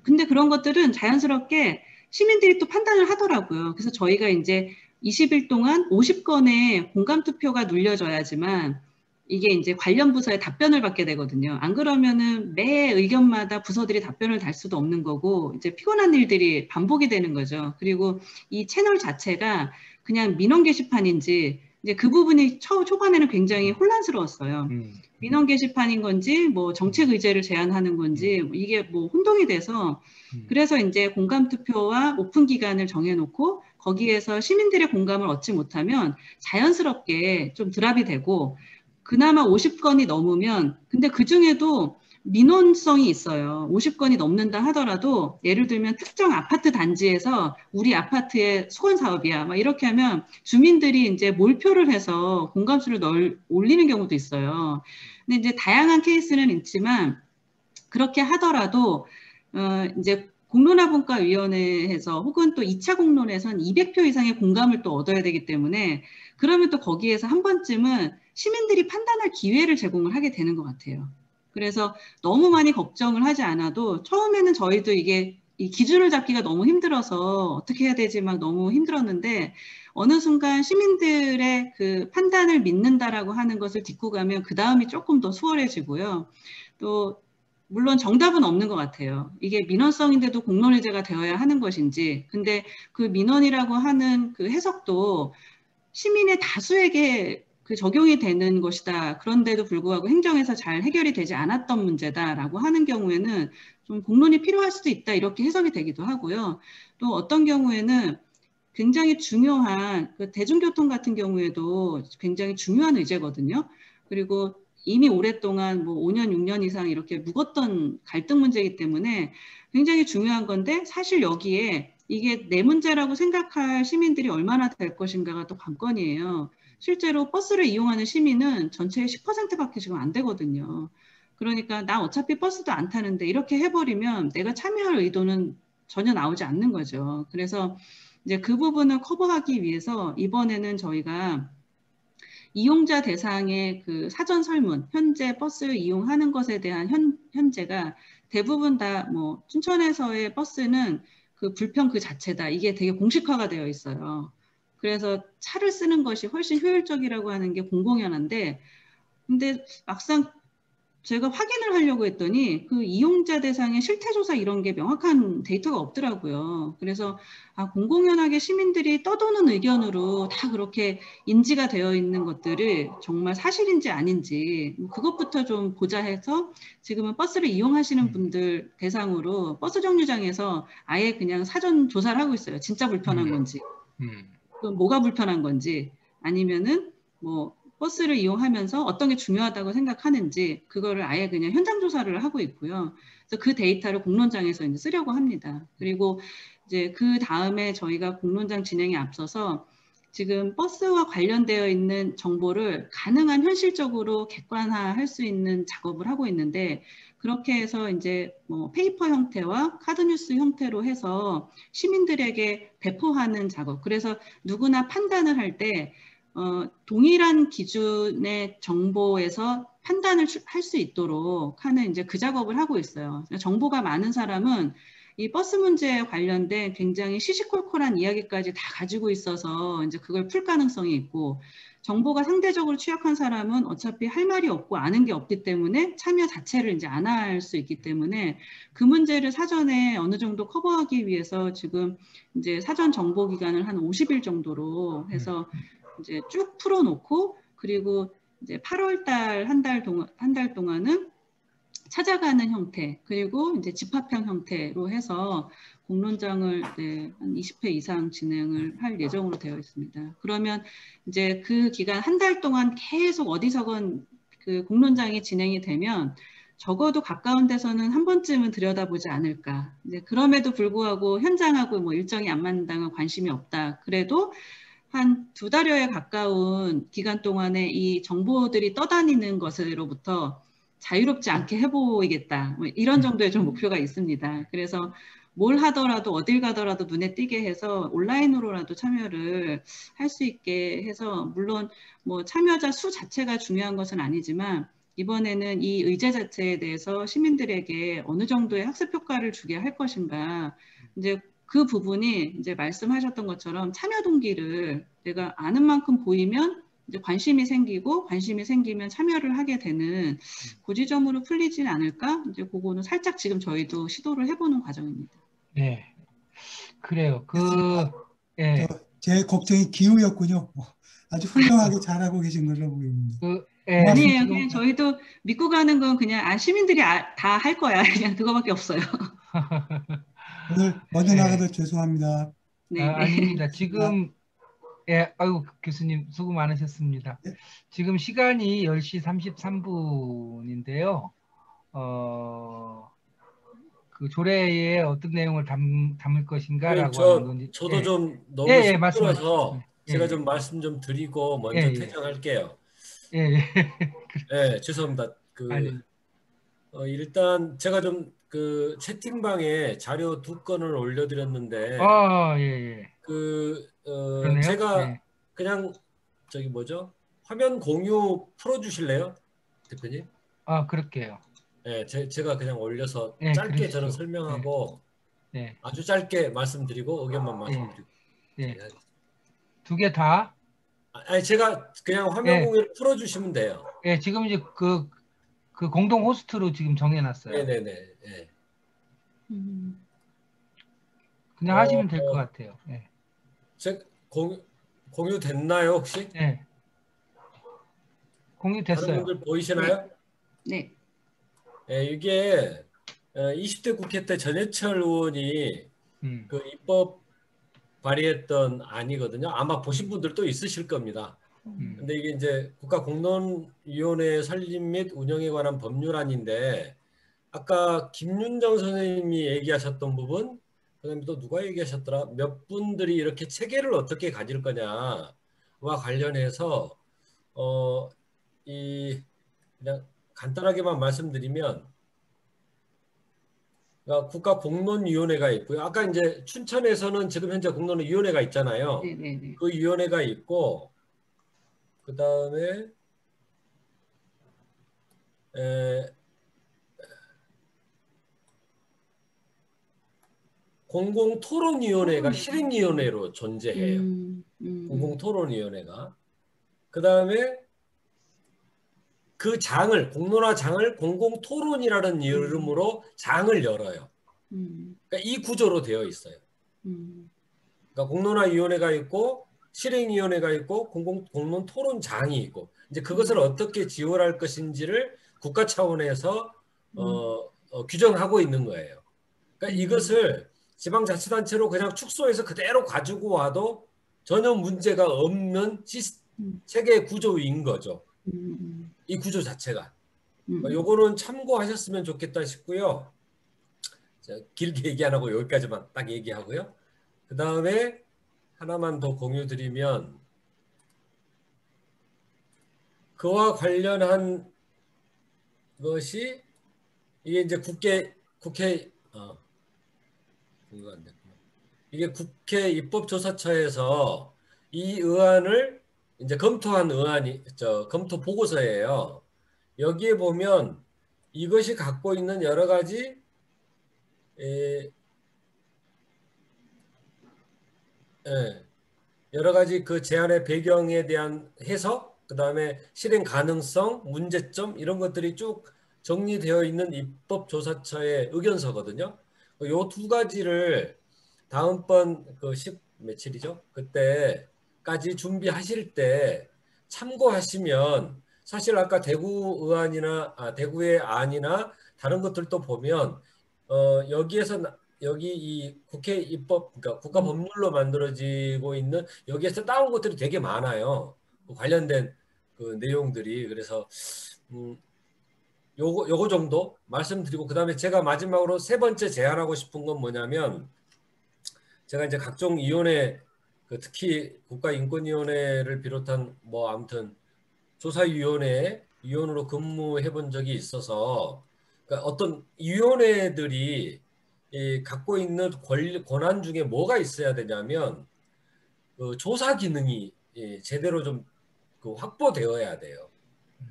근데 그런 것들은 자연스럽게 시민들이 또 판단을 하더라고요. 그래서 저희가 이제 20일 동안 50건의 공감 투표가 눌려져야지만 이게 이제 관련 부서에 답변을 받게 되거든요. 안 그러면은 매 의견마다 부서들이 답변을 달 수도 없는 거고 이제 피곤한 일들이 반복이 되는 거죠. 그리고 이 채널 자체가 그냥 민원 게시판인지 이제 그 부분이 초반에는 굉장히 혼란스러웠어요. 민원 게시판인 건지 뭐 정책 의제를 제안하는 건지 이게 뭐 혼동이 돼서 그래서 이제 공감 투표와 오픈 기간을 정해놓고 거기에서 시민들의 공감을 얻지 못하면 자연스럽게 좀 드랍이 되고 그나마 50건이 넘으면 근데 그 중에도 민원성이 있어요. 50건이 넘는다 하더라도 예를 들면 특정 아파트 단지에서 우리 아파트의 소원 사업이야. 막 이렇게 하면 주민들이 이제 몰표를 해서 공감수를 올리는 경우도 있어요. 근데 이제 다양한 케이스는 있지만 그렇게 하더라도 이제 공론화분과위원회에서 혹은 또 2차 공론에선 200표 이상의 공감을 또 얻어야 되기 때문에 그러면 또 거기에서 한 번쯤은 시민들이 판단할 기회를 제공을 하게 되는 것 같아요. 그래서 너무 많이 걱정을 하지 않아도 처음에는 저희도 이게 이 기준을 잡기가 너무 힘들어서 어떻게 해야 되지 막 너무 힘들었는데 어느 순간 시민들의 그 판단을 믿는다라고 하는 것을 딛고 가면 그 다음이 조금 더 수월해지고요. 또 물론 정답은 없는 것 같아요. 이게 민원성인데도 공론의제가 되어야 하는 것인지 근데 그 민원이라고 하는 그 해석도 시민의 다수에게 그 적용이 되는 것이다. 그런데도 불구하고 행정에서 잘 해결이 되지 않았던 문제다라고 하는 경우에는 좀 공론이 필요할 수도 있다. 이렇게 해석이 되기도 하고요. 또 어떤 경우에는 굉장히 중요한 그 대중교통 같은 경우에도 굉장히 중요한 의제거든요. 그리고 이미 오랫동안 뭐 5년, 6년 이상 이렇게 묵었던 갈등 문제이기 때문에 굉장히 중요한 건데 사실 여기에 이게 내 문제라고 생각할 시민들이 얼마나 될 것인가가 또 관건이에요. 실제로 버스를 이용하는 시민은 전체의 10%밖에 지금 안 되거든요. 그러니까 나 어차피 버스도 안 타는데 이렇게 해버리면 내가 참여할 의도는 전혀 나오지 않는 거죠. 그래서 이제 그 부분을 커버하기 위해서 이번에는 저희가 이용자 대상의 그 사전 설문, 현재 버스를 이용하는 것에 대한 현재가 대부분 다 뭐 춘천에서의 버스는 그 불편 그 자체다. 이게 되게 공식화가 되어 있어요. 그래서 차를 쓰는 것이 훨씬 효율적이라고 하는 게 공공연한데 근데 막상 제가 확인을 하려고 했더니 그 이용자 대상의 실태조사 이런 게 명확한 데이터가 없더라고요. 그래서 공공연하게 시민들이 떠도는 의견으로 다 그렇게 인지가 되어 있는 것들을 정말 사실인지 아닌지 그것부터 좀 보자 해서 지금은 버스를 이용하시는 분들 대상으로 버스 정류장에서 아예 그냥 사전 조사를 하고 있어요. 진짜 불편한 건지, 그럼 뭐가 불편한 건지 아니면은 뭐 버스를 이용하면서 어떤 게 중요하다고 생각하는지 그거를 아예 그냥 현장 조사를 하고 있고요. 그래서 그 데이터를 공론장에서 이제 쓰려고 합니다. 그리고 이제 그 다음에 저희가 공론장 진행에 앞서서 지금 버스와 관련되어 있는 정보를 가능한 현실적으로 객관화할 수 있는 작업을 하고 있는데 그렇게 해서 이제 뭐 페이퍼 형태와 카드뉴스 형태로 해서 시민들에게 배포하는 작업. 그래서 누구나 판단을 할 때 동일한 기준의 정보에서 판단을 할 수 있도록 하는 이제 그 작업을 하고 있어요. 정보가 많은 사람은 이 버스 문제에 관련된 굉장히 시시콜콜한 이야기까지 다 가지고 있어서 이제 그걸 풀 가능성이 있고 정보가 상대적으로 취약한 사람은 어차피 할 말이 없고 아는 게 없기 때문에 참여 자체를 이제 안 할 수 있기 때문에 그 문제를 사전에 어느 정도 커버하기 위해서 지금 이제 사전 정보 기간을 한 50일 정도로 해서 이제 쭉 풀어놓고 그리고 이제 8월달 한 달 동안은 찾아가는 형태 그리고 이제 집합형 형태로 해서 공론장을 한 20회 이상 진행을 할 예정으로 되어 있습니다. 그러면 이제 그 기간 한 달 동안 계속 어디서건 그 공론장이 진행이 되면 적어도 가까운 데서는 한 번쯤은 들여다보지 않을까. 이제 그럼에도 불구하고 현장하고 뭐 일정이 안 맞는다는 관심이 없다. 그래도 한 2달여에 가까운 기간 동안에 이 정보들이 떠다니는 것으로부터 자유롭지 않게 해보이겠다. 뭐 이런 정도의 좀 목표가 있습니다. 그래서 뭘 하더라도 어딜 가더라도 눈에 띄게 해서 온라인으로라도 참여를 할 수 있게 해서 물론 뭐 참여자 수 자체가 중요한 것은 아니지만 이번에는 이 의제 자체에 대해서 시민들에게 어느 정도의 학습 효과를 주게 할 것인가 이제 그 부분이 이제 말씀하셨던 것처럼 참여 동기를 내가 아는 만큼 보이면 이제 관심이 생기고 관심이 생기면 참여를 하게 되는 그 지점으로 풀리진 않을까? 이제 그거는 살짝 지금 저희도 시도를 해보는 과정입니다. 네, 그래요. 예. 제 걱정이 기후였군요. 아주 훌륭하게 잘하고 계신 걸로 보입니다. 예, 아니에요. 그냥 저희도 믿고 가는 건 그냥 시민들이 다 할 거야. 그냥 그거밖에 없어요. 오늘 먼저 나가서 죄송합니다. 네, 아닙니다. 지금 아유 교수님 수고 많으셨습니다. 네. 지금 시간이 10시 33분인데요. 그 조례에 어떤 내용을 담을 것인가라고 하는 건지. 저도 좀 너무 힘들어서 제가 좀 말씀 좀 드리고 먼저 퇴장할게요. 죄송합니다. 일단 제가 좀 그 채팅방에 자료 2건을 올려드렸는데 제가 그냥 저기 뭐죠? 화면 공유 풀어주실래요, 대표님? 그럴게요. 네, 제가 그냥 올려서 짧게 그러시죠. 저는 설명하고 아주 짧게 말씀드리고 의견만 말씀드리고. 두 개 다? 아니 제가 그냥 화면 공유를 풀어주시면 돼요. 지금 이제 그 공동 호스트로 지금 정해놨어요. 네네네. 그냥 하시면 될 것 같아요. 공유 됐나요 혹시? 네. 공유됐어요. 다른 분들 보이시나요? 네. 이게 20대 국회 때 전해철 의원이 그 입법 발의했던 안이거든요. 아마 보신 분들도 있으실 겁니다. 근데 이게 이제 국가공론위원회 설립 및 운영에 관한 법률안인데 아까 김윤정 선생님이 얘기하셨던 부분, 그다음에 또 누가 얘기하셨더라? 몇 분들이 이렇게 체계를 어떻게 가질 거냐와 관련해서 그냥 간단하게만 말씀드리면 그러니까 국가공론위원회가 있고요. 아까 이제 춘천에서는 지금 현재 공론위원회가 있잖아요. 네네네. 그 위원회가 있고 그 다음에 공공토론위원회가 실행위원회로 존재해요. 공공토론위원회가. 그 다음에 그 장을 공론화 공공토론이라는 이름으로 장을 열어요. 그러니까 이 구조로 되어 있어요. 그러니까 공론화위원회가 있고 실행위원회가 있고 공론토론장이 있고 이제 그것을 어떻게 지원할 것인지를 국가 차원에서 규정하고 있는 거예요. 그러니까 이것을 지방자치단체로 그냥 축소해서 그대로 가지고 와도 전혀 문제가 없는 체계 구조인 거죠. 이 구조 자체가. 요거는 참고하셨으면 좋겠다 싶고요. 길게 얘기 안 하고 여기까지만 딱 얘기하고요. 그 다음에 하나만 더 공유 드리면 그와 관련한 것이 이게 이제 이게 국회 입법조사처에서 이 의안을 이제 검토한 검토 보고서예요. 여기에 보면 이것이 갖고 있는 여러 가지 여러 가지 그 제안의 배경에 대한 해석, 그 다음에 실행 가능성, 문제점 이런 것들이 쭉 정리되어 있는 입법조사처의 의견서거든요. 요 두 가지를 다음번 그 10 며칠이죠? 그때까지 준비하실 때 참고하시면 사실 아까 대구의 안이나 다른 것들도 보면 여기 이 국회 입법, 그러니까 국가 법률로 만들어지고 있는 여기에서 따온 것들이 되게 많아요. 관련된 그 내용들이. 그래서 요거 정도 말씀드리고 그다음에 제가 마지막으로 세 번째 제안하고 싶은 건 뭐냐면 제가 이제 각종 위원회 특히 국가인권위원회를 비롯한 뭐 아무튼 조사위원회 위원으로 근무해 본 적이 있어서 그러니까 어떤 위원회들이 갖고 있는 권한 중에 뭐가 있어야 되냐면 그 조사 기능이 제대로 좀 확보되어야 돼요.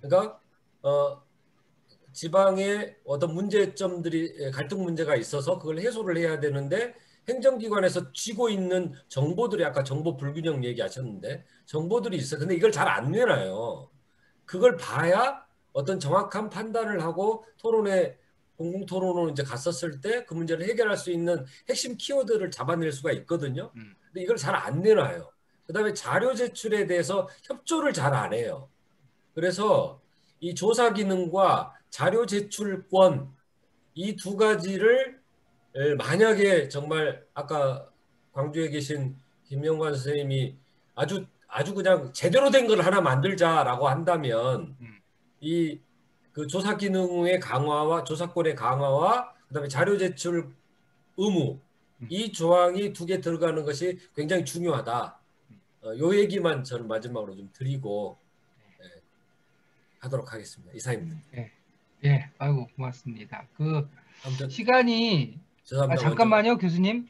그러니까 지방에 어떤 문제점들이 갈등 문제가 있어서 그걸 해소를 해야 되는데 행정기관에서 쥐고 있는 정보들이 아까 정보 불균형 얘기하셨는데 정보들이 있어요. 근데 이걸 잘 안 내놔요. 그걸 봐야 어떤 정확한 판단을 하고 토론회 공공토론으로 이제 갔었을 때 그 문제를 해결할 수 있는 핵심 키워드를 잡아낼 수가 있거든요. 근데 이걸 잘 안 내놔요. 그다음에 자료 제출에 대해서 협조를 잘 안 해요. 그래서 이 조사 기능과 자료 제출권 이 두 가지를 만약에 정말 아까 광주에 계신 김영관 선생님이 아주 그냥 제대로 된 걸 하나 만들자라고 한다면 이 그 조사 기능의 강화와 조사권의 강화와 그다음에 자료 제출 의무 이 조항이 두 개 들어가는 것이 굉장히 중요하다. 요 얘기만 저는 마지막으로 좀 드리고 하도록 하겠습니다. 이상입니다. 예, 아이고 고맙습니다. 그 아무튼 시간이 잠깐만요, 교수님.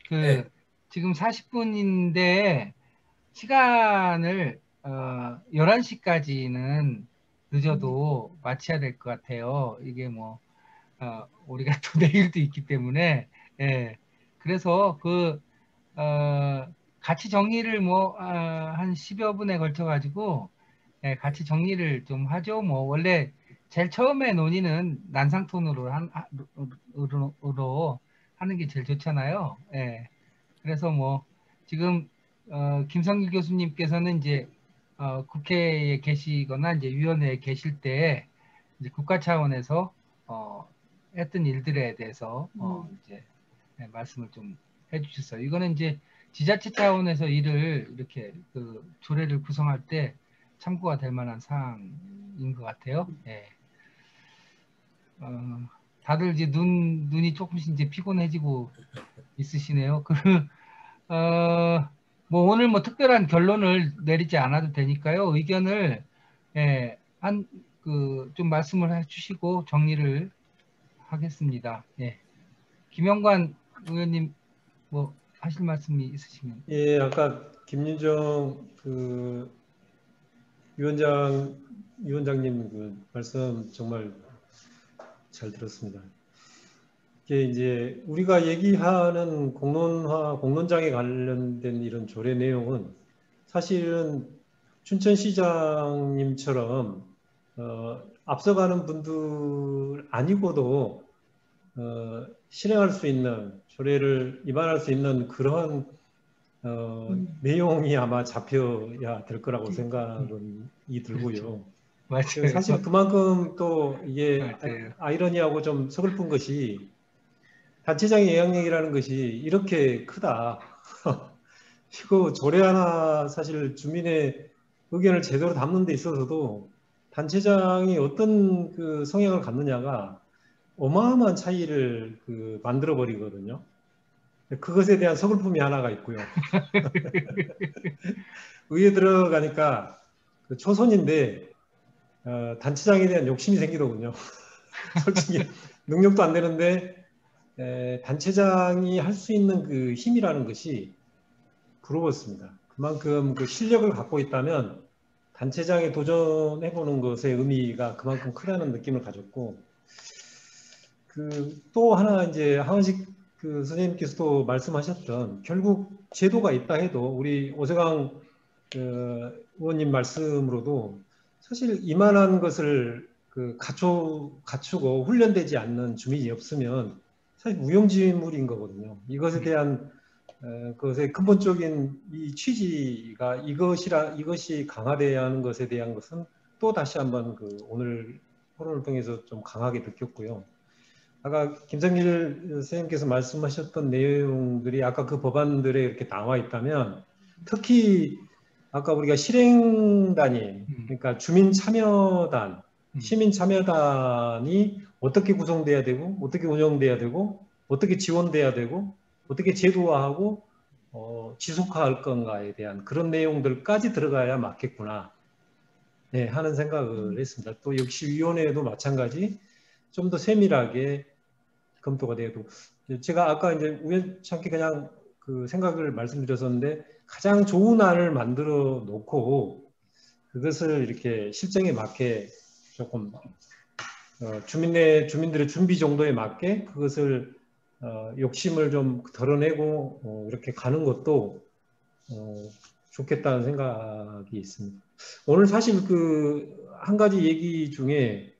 지금 40분인데 시간을 11시까지는 늦어도 마쳐야 될 것 같아요. 이게 뭐 우리가 또 내일도 있기 때문에 그래서 같이 정리를 한 10여 분에 걸쳐 가지고 같이 정리를 좀 하죠. 뭐 원래 제일 처음에 논의는 난상톤으로 하는 게 제일 좋잖아요. 그래서 뭐 지금 김성길 교수님께서는 이제 국회에 계시거나 이제 위원회에 계실 때 이제 국가 차원에서 했던 일들에 대해서 이제 말씀을 좀 해주셨어요. 이거는 이제 지자체 차원에서 일을 이렇게 조례를 구성할 때 참고가 될 만한 사항인 것 같아요. 다들 이제 눈이 조금씩 이제 피곤해지고 있으시네요. 뭐 오늘 뭐 특별한 결론을 내리지 않아도 되니까요. 의견을 좀 말씀을 해주시고 정리를 하겠습니다. 김영관 의원님 뭐 하실 말씀이 있으시면. 아까 김윤정 위원장님 그 말씀 정말 잘 들었습니다. 이게 이제 우리가 얘기하는 공론장에 관련된 이런 조례 내용은 사실은 춘천시장님처럼 앞서가는 분들 아니고도 실행할 수 있는 조례를 위반할 수 있는 그러한 내용이 아마 잡혀야 될 거라고 생각이 들고요. 맞아요. 사실 그만큼 또 이게 아이러니하고 좀 서글픈 것이 단체장의 영향력이라는 것이 이렇게 크다. 이거 조례 하나 사실 주민의 의견을 제대로 담는 데 있어서도 단체장이 어떤 그 성향을 갖느냐가 어마어마한 차이를 만들어 버리거든요. 그것에 대한 서글픔이 하나가 있고요. 의회 들어가니까 초선인데 단체장에 대한 욕심이 생기더군요. 솔직히 능력도 안 되는데 단체장이 할 수 있는 그 힘이라는 것이 부러웠습니다. 그만큼 그 실력을 갖고 있다면 단체장에 도전해보는 것의 의미가 그만큼 크다는 느낌을 가졌고, 또 하나 이제 하원식 선생님께서도 말씀하셨던 결국 제도가 있다 해도 우리 오세강 의원님 말씀으로도 사실 이만한 것을 갖추고 훈련되지 않는 주민이 없으면 사실 무용지물인 거거든요. 이것에 대한 그것의 근본적인 이 취지가 이것이 강화돼야 하는 것에 대한 것은 또 다시 한번 오늘 토론을 통해서 좀 강하게 느꼈고요. 아까 김성길 선생님께서 말씀하셨던 내용들이 아까 그 법안들에 이렇게 나와 있다면 특히 아까 우리가 실행단위, 그러니까 주민참여단, 시민참여단이 어떻게 구성돼야 되고 어떻게 운영돼야 되고 어떻게 지원돼야 되고 어떻게 제도화하고 지속화할 건가에 대한 그런 내용들까지 들어가야 맞겠구나 하는 생각을 했습니다. 또 역시 위원회에도 마찬가지 좀 더 세밀하게 검토가 돼도 제가 아까 이제 우연찮게 그냥 그 생각을 말씀드렸었는데 가장 좋은 안을 만들어 놓고 그것을 이렇게 실정에 맞게 조금 주민들의 준비 정도에 맞게 그것을 욕심을 좀 덜어내고 이렇게 가는 것도 좋겠다는 생각이 있습니다. 오늘 사실 그 한 가지 얘기 중에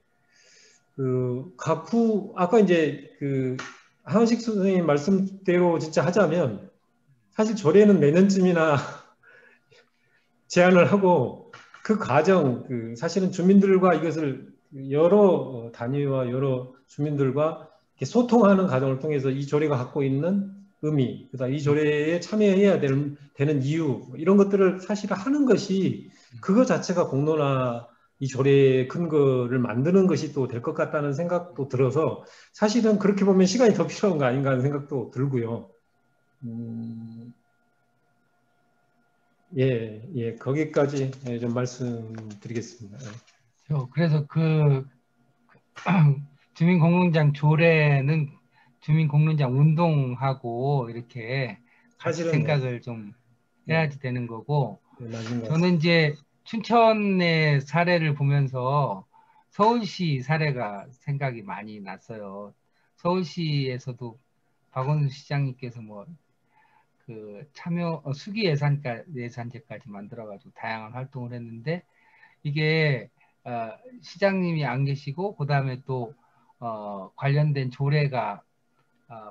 그 각후 아까 이제 그 하은식 선생님 말씀대로 진짜 하자면 사실 조례는 내년쯤이나 제안을 하고 그 과정 그 사실은 주민들과 이것을 여러 단위와 여러 주민들과 이렇게 소통하는 과정을 통해서 이 조례가 갖고 있는 의미, 그다음 이 조례에 참여해야 되는 이유 이런 것들을 사실 하는 것이 그거 자체가 공론화 이 조례의 근거를 만드는 것이 또 될 것 같다는 생각도 들어서 사실은 그렇게 보면 시간이 더 필요한 거 아닌가 하는 생각도 들고요. 예, 거기까지 좀 말씀드리겠습니다. 그래서 그 주민공론장 조례는 주민공론장 운동하고 이렇게 같이 생각을 좀 해야지 되는 거고, 저는 이제 춘천의 사례를 보면서 서울시 사례가 생각이 많이 났어요. 서울시에서도 박원순 시장님께서 뭐 그 참여 수기 예산제까지 만들어가지고 다양한 활동을 했는데, 이게 시장님이 안 계시고 그 다음에 또 관련된 조례가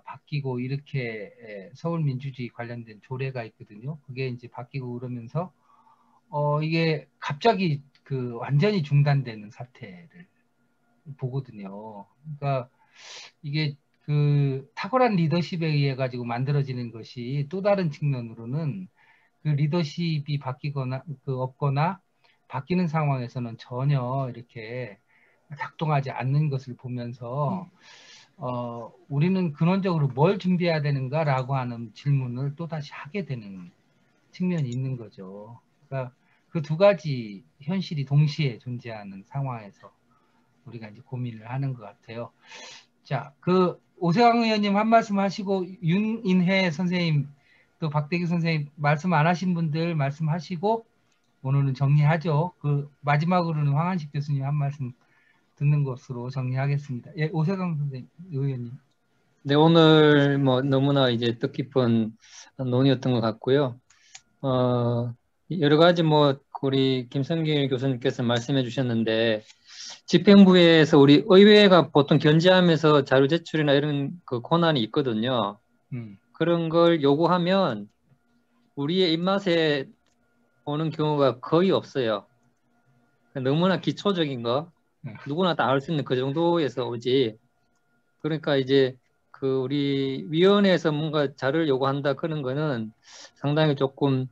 바뀌고 이렇게 서울민주주의 관련된 조례가 있거든요. 그게 이제 바뀌고 그러면서 이게 갑자기 그 완전히 중단되는 사태를 보거든요. 그러니까 이게 그 탁월한 리더십에 의해 가지고 만들어지는 것이 또 다른 측면으로는 그 리더십이 바뀌거나 없거나 바뀌는 상황에서는 전혀 이렇게 작동하지 않는 것을 보면서 우리는 근원적으로 뭘 준비해야 되는가라고 하는 질문을 또다시 하게 되는 측면이 있는 거죠. 그러니까 그 두 가지 현실이 동시에 존재하는 상황에서 우리가 이제 고민을 하는 것 같아요. 자, 그 오세광 의원님 한 말씀 하시고 윤인회 선생님 또 박대기 선생님 말씀 안 하신 분들 말씀하시고 오늘은 정리하죠. 그 마지막으로는 황한식 교수님 한 말씀 듣는 것으로 정리하겠습니다. 예, 오세광 선생님, 의원님. 네, 오늘 뭐 너무나 이제 뜻깊은 논의였던 것 같고요. 여러 가지 뭐 우리 김성길 교수님께서 말씀해 주셨는데, 집행부에서 우리 의회가 보통 견제하면서 자료 제출이나 이런 그 권한이 있거든요. 그런 걸 요구하면 우리의 입맛에 오는 경우가 거의 없어요. 너무나 기초적인 거, 누구나 다 알 수 있는 그 정도에서 오지. 그러니까 이제 그 우리 위원회에서 뭔가 자료를 요구한다 그런 거는 상당히 조금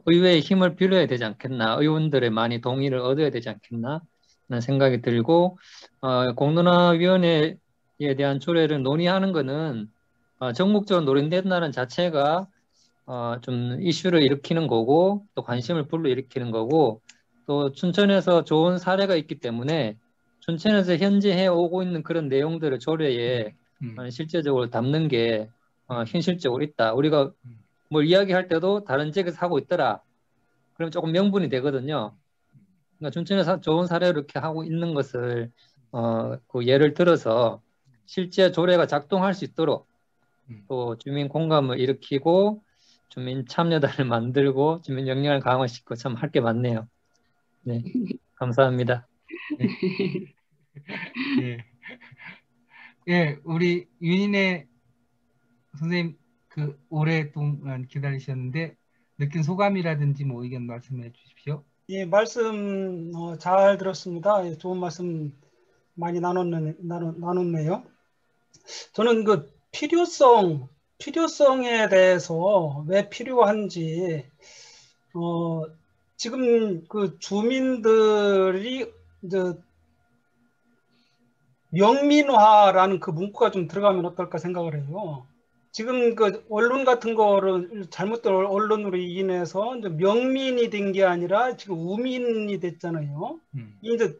의회의 힘을 빌려야 되지 않겠나, 의원들의 많이 동의를 얻어야 되지 않겠나 라는 생각이 들고, 공론화위원회에 대한 조례를 논의하는 거는 적극적으로 논의된다는 자체가 좀 이슈를 일으키는 거고, 또 관심을 불러일으키는 거고, 또 춘천에서 좋은 사례가 있기 때문에 춘천에서 현재 해오고 있는 그런 내용들을 조례에 실제적으로 담는 게 현실적으로 있다. 우리가 뭘 이야기할 때도 다른 지역에서 하고 있더라. 그러면 조금 명분이 되거든요. 그러니까 춘천에서 좋은 사례로 이렇게 하고 있는 것을 그 예를 들어서 실제 조례가 작동할 수 있도록 또 주민 공감을 일으키고 주민 참여단을 만들고 주민 역량을 강화시키고 참 할 게 많네요. 네, 감사합니다. 네. 예, 우리 윤인혜 선생님 그 오랫동안 기다리셨는데 느낀 소감이라든지 뭐 의견 말씀해 주십시오. 예, 말씀 잘 들었습니다. 예, 좋은 말씀 많이 나눴네요. 저는 그 필요성에 대해서 왜 필요한지 지금 그 주민들이 이제 명민화라는 그 문구가 좀 들어가면 어떨까 생각을 해요. 지금 그 언론 같은 거를 잘못된 언론으로 인해서 이제 명민이 된 게 아니라 지금 우민이 됐잖아요. 이제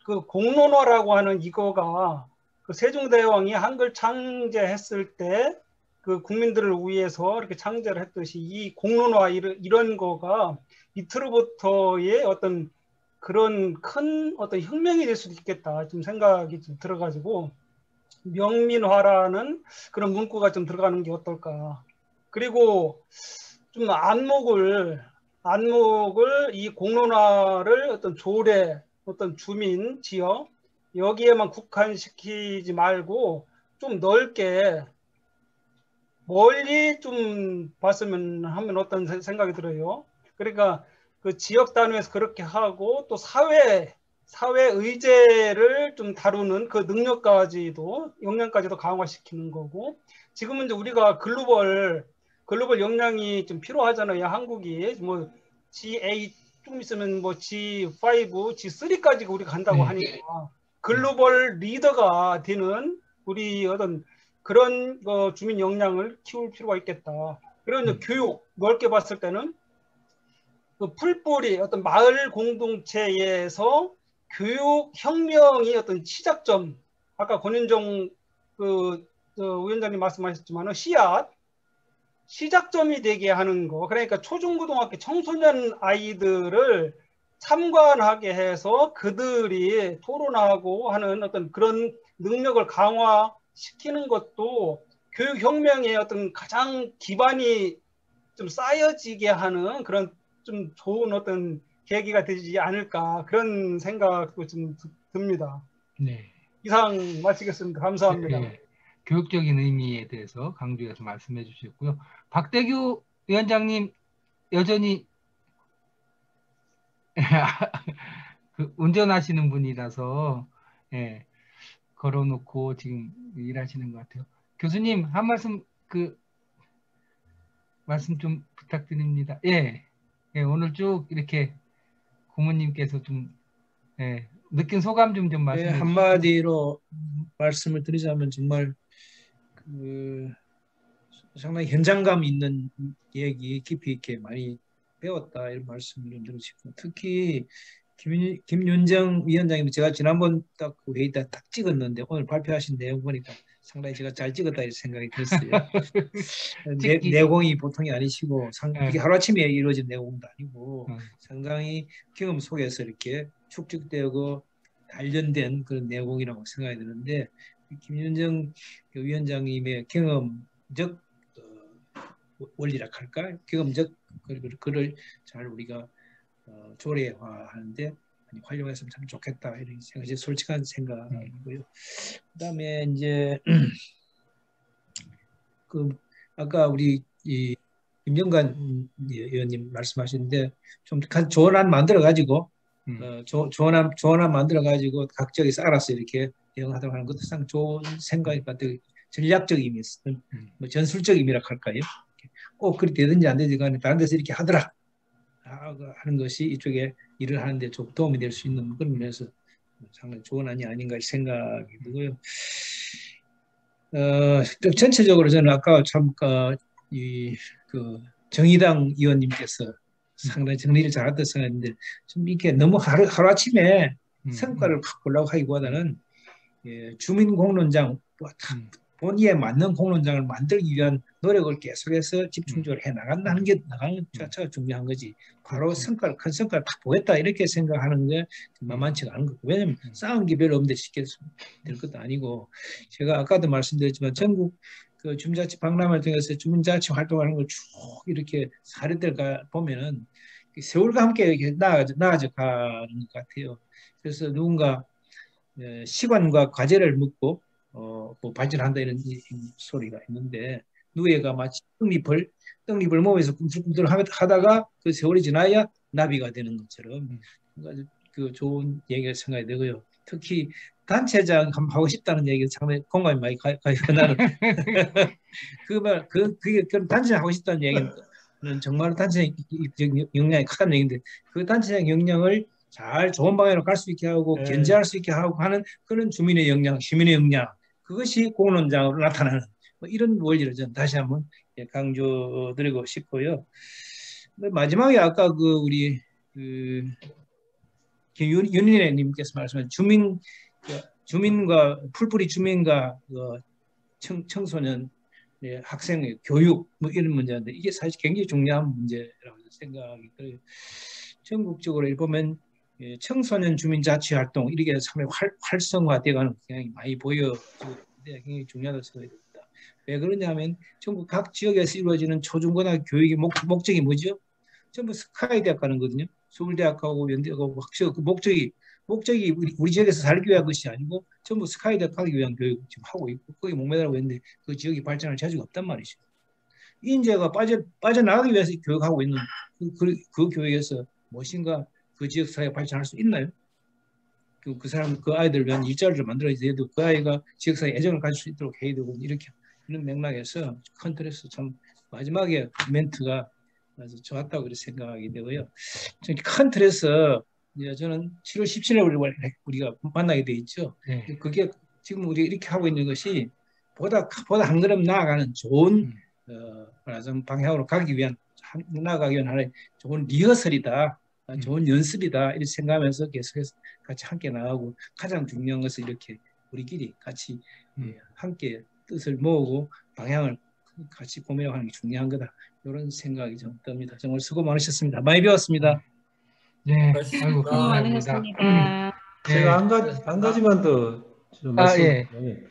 그 공론화라고 하는 이거가 그 세종대왕이 한글 창제했을 때 그 국민들을 위해서 이렇게 창제를 했듯이 이 공론화 이런 거가 이틀로부터의 어떤 그런 큰 어떤 혁명이 될 수도 있겠다 좀 생각이 좀 들어가지고 명민화라는 그런 문구가 좀 들어가는 게 어떨까. 그리고 좀 안목을 이 공론화를 어떤 조례, 어떤 주민 지역 여기에만 국한시키지 말고 좀 넓게 멀리 좀 봤으면 하면 어떤 생각이 들어요. 그러니까 그 지역 단위에서 그렇게 하고 또 사회 의제를 좀 다루는 그 능력까지도 역량까지도 강화시키는 거고 지금은 이제 우리가 글로벌 역량이 좀 필요하잖아요. 한국이 뭐 G8 좀 있으면 뭐 G5, G3까지 우리가 간다고 하니까 글로벌 리더가 되는 우리 어떤 그런 주민 역량을 키울 필요가 있겠다. 그리고 이제 교육 넓게 봤을 때는 그 풀뿌리 어떤 마을 공동체에서 교육 혁명이 어떤 시작점 아까 권윤정 위원장님 말씀하셨지만 시작점이 되게 하는 거 그러니까 초중고등학교 청소년 아이들을 참관하게 해서 그들이 토론하고 하는 어떤 그런 능력을 강화시키는 것도 교육혁명의 어떤 가장 기반이 좀 쌓여지게 하는 그런 좀 좋은 어떤 계기가 되지 않을까 그런 생각도 좀 듭니다. 네. 이상 마치겠습니다. 감사합니다. 네. 교육적인 의미에 대해서 강조해서 말씀해 주셨고요. 박대규 위원장님 여전히 그 운전하시는 분이라서 예, 걸어놓고 지금 일하시는 것 같아요. 교수님 한 말씀 말씀 좀 부탁드립니다. 예, 오늘 쭉 이렇게 고모님께서 좀 느낀 소감 좀 말씀해 주시죠. 한마디로 말씀을 드리자면 정말 상당히 현장감 있는 얘기 깊이 있게 많이 배웠다 이런 말씀을 좀 드리고 싶고 특히 김윤정 위원장님 제가 지난번 딱 회의 때 딱 찍었는데 오늘 발표하신 내용 보니까 상당히 제가 잘 찍었다 이런 생각이 들었어요. 내공이 보통이 아니시고 이게 하루아침에 이루어진 내공도 아니고 상당히 경험 속에서 이렇게 축적되고 단련된 그런 내공이라고 생각이 드는데 김윤정 위원장님의 경험적 원리라 할까? 경험적 글을 잘 우리가 조례화하는데 많이 활용했으면 참 좋겠다 이런 생각이 솔직한 생각이고요. 그다음에 이제 아까 우리 김영관 의원님 말씀하셨는데 좀 조언안 만들어 가지고 조언안 만들어 가지고 각 지역에서 알아서 이렇게 대응하도록 하는 것도 상당히 좋은 생각이 같아요. 전략적 의미, 뭐 전술적 의미라 할까요? 꼭 그리 되든지 안 되든지 간에 다른 데서 이렇게 하더라 하는 것이 이쪽에 일을 하는데 좀 도움이 될 수 있는 그런 면에서 상당히 좋은 안이 아닌가 생각이 들고요. 전체적으로 저는 아까 참 정의당 의원님께서 상당히 정리를 잘했다고 생각했는데 좀 이렇게 너무 하루아침에 성과를 확 보려고 하기보다는 주민 공론장 본의에 맞는 공론장을 만들기 위한 노력을 계속해서 집중적으로 해 나가는 게 자체가 중요한 거지. 바로 큰 성과를 딱 보겠다 이렇게 생각하는 게 만만치가 않은 거고. 왜냐하면 싸운 게 별로 없는데 쉽게 될 것도 아니고 제가 아까도 말씀드렸지만 전국 그 주민자치 박람회를 통해서 주민자치 활동하는 걸 쭉 이렇게 사례들 보면은 세월과 함께 이렇게 나아져 가는 것 같아요. 그래서 누군가 시간과 과제를 묻고 뭐 발전한다 이런 소리가 있는데 누에가 마치 떡잎을 몸에서 꿈틀꿈틀 하다가 그 세월이 지나야 나비가 되는 것처럼 그 좋은 얘기가 생각이 되고요. 특히 단체장 한번 하고 싶다는 얘기가 상당히 공감이 많이 가요. 나는 그게 단체장 하고 싶다는 얘기는 정말 단체장 역량이 크다는 얘기인데 그 단체장 역량을 잘 좋은 방향으로 갈 수 있게 하고 견제할 수 있게 하고 하는 그런 주민의 역량, 시민의 역량 그것이 공론장으로 나타나는 뭐 이런 원리를 저는 다시 한번 강조드리고 싶고요. 마지막에 아까 우리 윤희래님께서 말씀하신 주민과 풀뿌리 주민과 청소년 학생의 교육 뭐 이런 문제인데 이게 사실 굉장히 중요한 문제라고 생각이 들어요. 전국적으로 보면 청소년 주민자치 활동 이렇게 상당히 활성화되어가는 경향이 많이 보여지고 굉장히 중요하다고 생각이 듭니다. 왜 그러냐면 전국 각 지역에서 이루어지는 초중고등학교 교육의 목적이 뭐죠? 전부 스카이 대학 가는 거거든요. 서울대학하고 연대하고 확실히 그 목적이 우리 지역에서 살기 위한 것이 아니고 전부 스카이 대학 가기 위한 교육 지금 하고 있고 거기 목매달고 있는데 그 지역이 발전할 자주가 없단 말이죠. 인재가 빠져나가기 위해서 교육하고 있는 그 교육에서 무엇인가 그 지역 사회가 발전할 수 있나요? 그 사람 그 아이들 위한 일자리를 만들어야 돼도 그 아이가 지역 사회에 애정을 가질 수 있도록 해야 되고 이렇게 이런 맥락에서 큰 틀에서 참 마지막에 멘트가 아주 좋았다고 그렇게 생각이 되고요. 큰 틀에서 저는 7월 17일에 우리가 만나게 돼 있죠. 네. 그게 지금 우리 이렇게 하고 있는 것이 보다 한 걸음 나아가는 좋은 방향으로 나아가기 위한 하나의 좋은 리허설이다, 좋은 연습이다 이렇게 생각하면서 계속해서 같이 함께 나가고 가장 중요한 것은 이렇게 우리끼리 같이 함께 뜻을 모으고 방향을 같이 고민하는 게 중요한 거다. 이런 생각이 좀 듭니다. 정말 수고 많으셨습니다. 많이 배웠습니다. 네, 수고 많으셨습니다. 제가 한 가지만 더 말씀드리면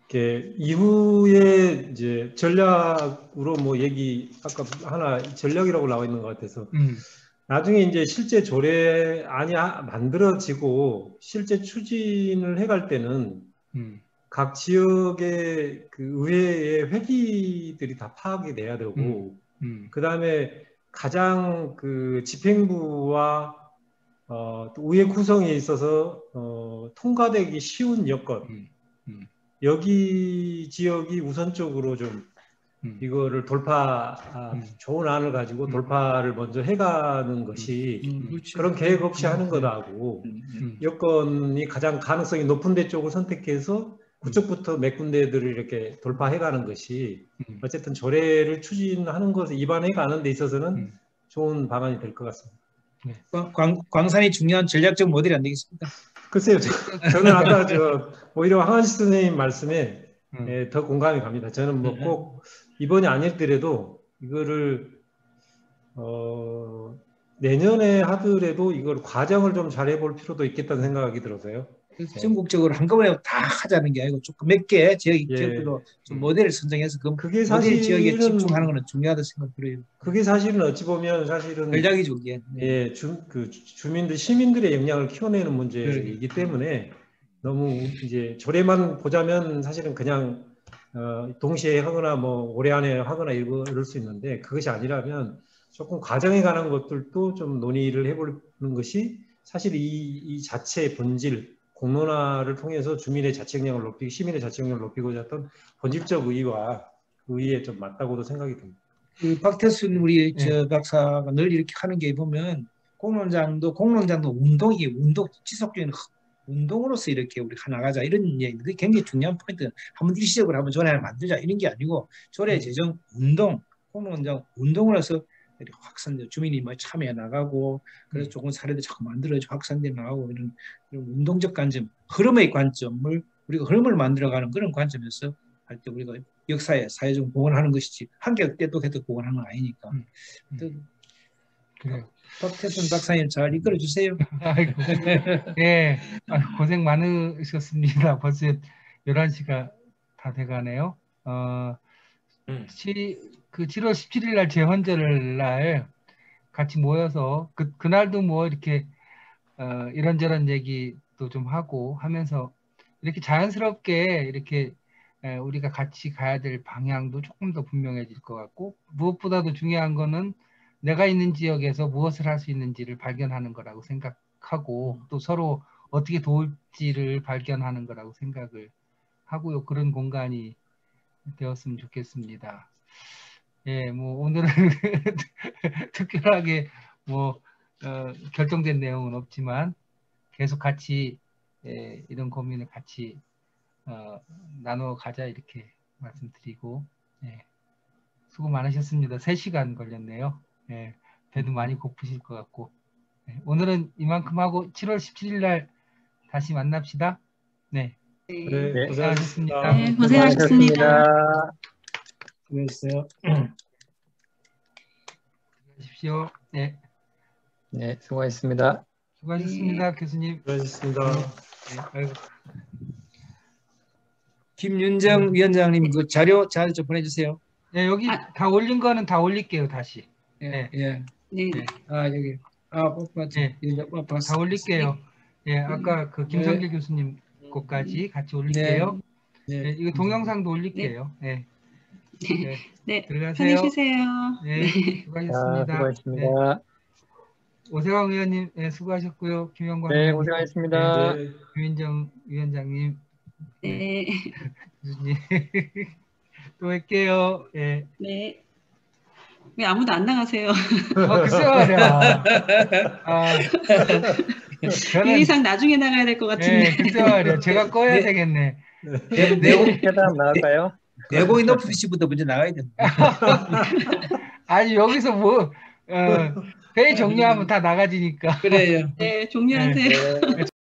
이렇게 이후에 이제 전략으로 뭐 아까 하나 전략이라고 나와 있는 것 같아서 나중에 이제 실제 조례안이 만들어지고 실제 추진을 해갈 때는 각 지역의 그 의회의 회기들이 다 파악이 돼야 되고 그 다음에 가장 그 집행부와 또 의회 구성에 있어서 통과되기 쉬운 여건 여기 지역이 우선적으로 좀 이거를 좋은 안을 가지고 돌파를 먼저 해가는 것이 그런 계획 없이 하는 거다고 여건이 가장 가능성이 높은 데 쪽을 선택해서 그쪽부터 몇 군데들을 이렇게 돌파해가는 것이 어쨌든 조례를 추진하는 것에 입안해가는 데 있어서는 좋은 방안이 될 것 같습니다. 광산이 중요한 전략적 모델이 안 되겠습니까? 글쎄요, 저는 아까 오히려 황한식 선생님 말씀에 더 공감이 갑니다. 저는 뭐 꼭 이번이 아니더라도 이거를 내년에 하더라도 이걸 과정을 좀 잘 해볼 필요도 있겠다는 생각이 들어서요. 전국적으로 한꺼번에 다 하자는 게 아니고 조금 몇 개 지역별로 좀 모델을 선정해서 그게 모델 지역에 집중하는 것은 중요하다고 생각해요. 그게 사실은 어찌 보면 전략이죠, 이게. 예, 시민들의 역량을 키워내는 문제이기 때문에 너무 이제 조례만 보자면 사실은 그냥 동시에 하거나 뭐 올해 안에 하거나 이럴 수 있는데 그것이 아니라면 조금 과정에 관한 것들도 좀 논의를 해보는 것이 사실 이 자체의 본질 공론화를 통해서 주민의 자치역량을 높이고 시민의 자치역량을 높이고자 했던 본질적 의의와 의의에 좀 맞다고도 생각이 듭니다. 박태순 우리 박사가 늘 이렇게 하는 게 보면 공론장도 운동 지속적인 운동으로서 이렇게 우리 나가자 이런 얘기 그게 굉장히 중요한 포인트. 한번 일시적으로 한번 조례를 만들자 이런 게 아니고 조례 제정 공론장 운동으로서 확산돼 주민이 뭐 참여해 나가고 그래서 좋은 사례들 자꾸 만들어져 확산돼 나가고 이런 운동적 관점, 흐름의 관점을 우리가 흐름을 만들어가는 그런 관점에서 할 때 우리가 역사에 사회적 공헌하는 것이지 한계 때도 공헌하는 건 아니니까. 그래요. 박태순 박사님 잘 이끌어 주세요. 네, 고생 많으셨습니다. 벌써 11시가 다 돼가네요. 그 7월 17일 날 재헌절 날 같이 모여서 그날도 뭐 이렇게 이런저런 얘기도 좀 하고 하면서 이렇게 자연스럽게 이렇게 우리가 같이 가야 될 방향도 조금 더 분명해질 것 같고 무엇보다도 중요한 거는 내가 있는 지역에서 무엇을 할 수 있는지를 발견하는 거라고 생각하고 또 서로 어떻게 도울지를 발견하는 거라고 생각을 하고요. 그런 공간이 되었으면 좋겠습니다. 예, 뭐 오늘은 특별하게 뭐 결정된 내용은 없지만 계속 같이 이런 고민을 같이 나눠 가자 이렇게 말씀드리고 수고 많으셨습니다. 3시간 걸렸네요. 배도 많이 고프실 것 같고 오늘은 이만큼 하고 7월 17일 날 다시 만납시다. 네. 네, 고생하셨습니다. 네, 고생하셨습니다. 수고하셨어요. 수고하십시오. 네. 네, 수고하셨습니다. 수고하셨습니다, 교수님. 수고하셨습니다. 네, 아이고. 김윤정 위원장님 그 자료 좀 보내주세요. 네, 여기 다 올린 거는 다 올릴게요, 다시. 예, 네. 예. 네. 아 여기 맞지. 네. 다 올릴게요. 예, 아까 그 김성길 네. 교수님 것까지 같이 올릴게요. 네. 네, 이거 동영상도 올릴게요. 네. 네. 네. 들어가세요. 편히 쉬세요. 네, 수고하셨습니다. 수고하셨습니다. 네. 오세광 의원님, 네, 수고하셨고요. 김영광 네, 의원님, 고생하셨습니다. 네, 유인정 위원장님, 네. 교수님, 또 뵐게요. 예. 네. 왜 아무도 안 나가세요? 글쎄 말이야. 이 이상 나중에 나가야 될 것 같은데. 네, 글쎄 말이야. 제가 꺼야 되겠네. 내용 회담 나갈까요? 내공이 높으신 분도 먼저 나가야 된다. 아니 여기서 뭐 회의 종료하면 다 나가지니까. 그래요. 네, 종료하세요. 네.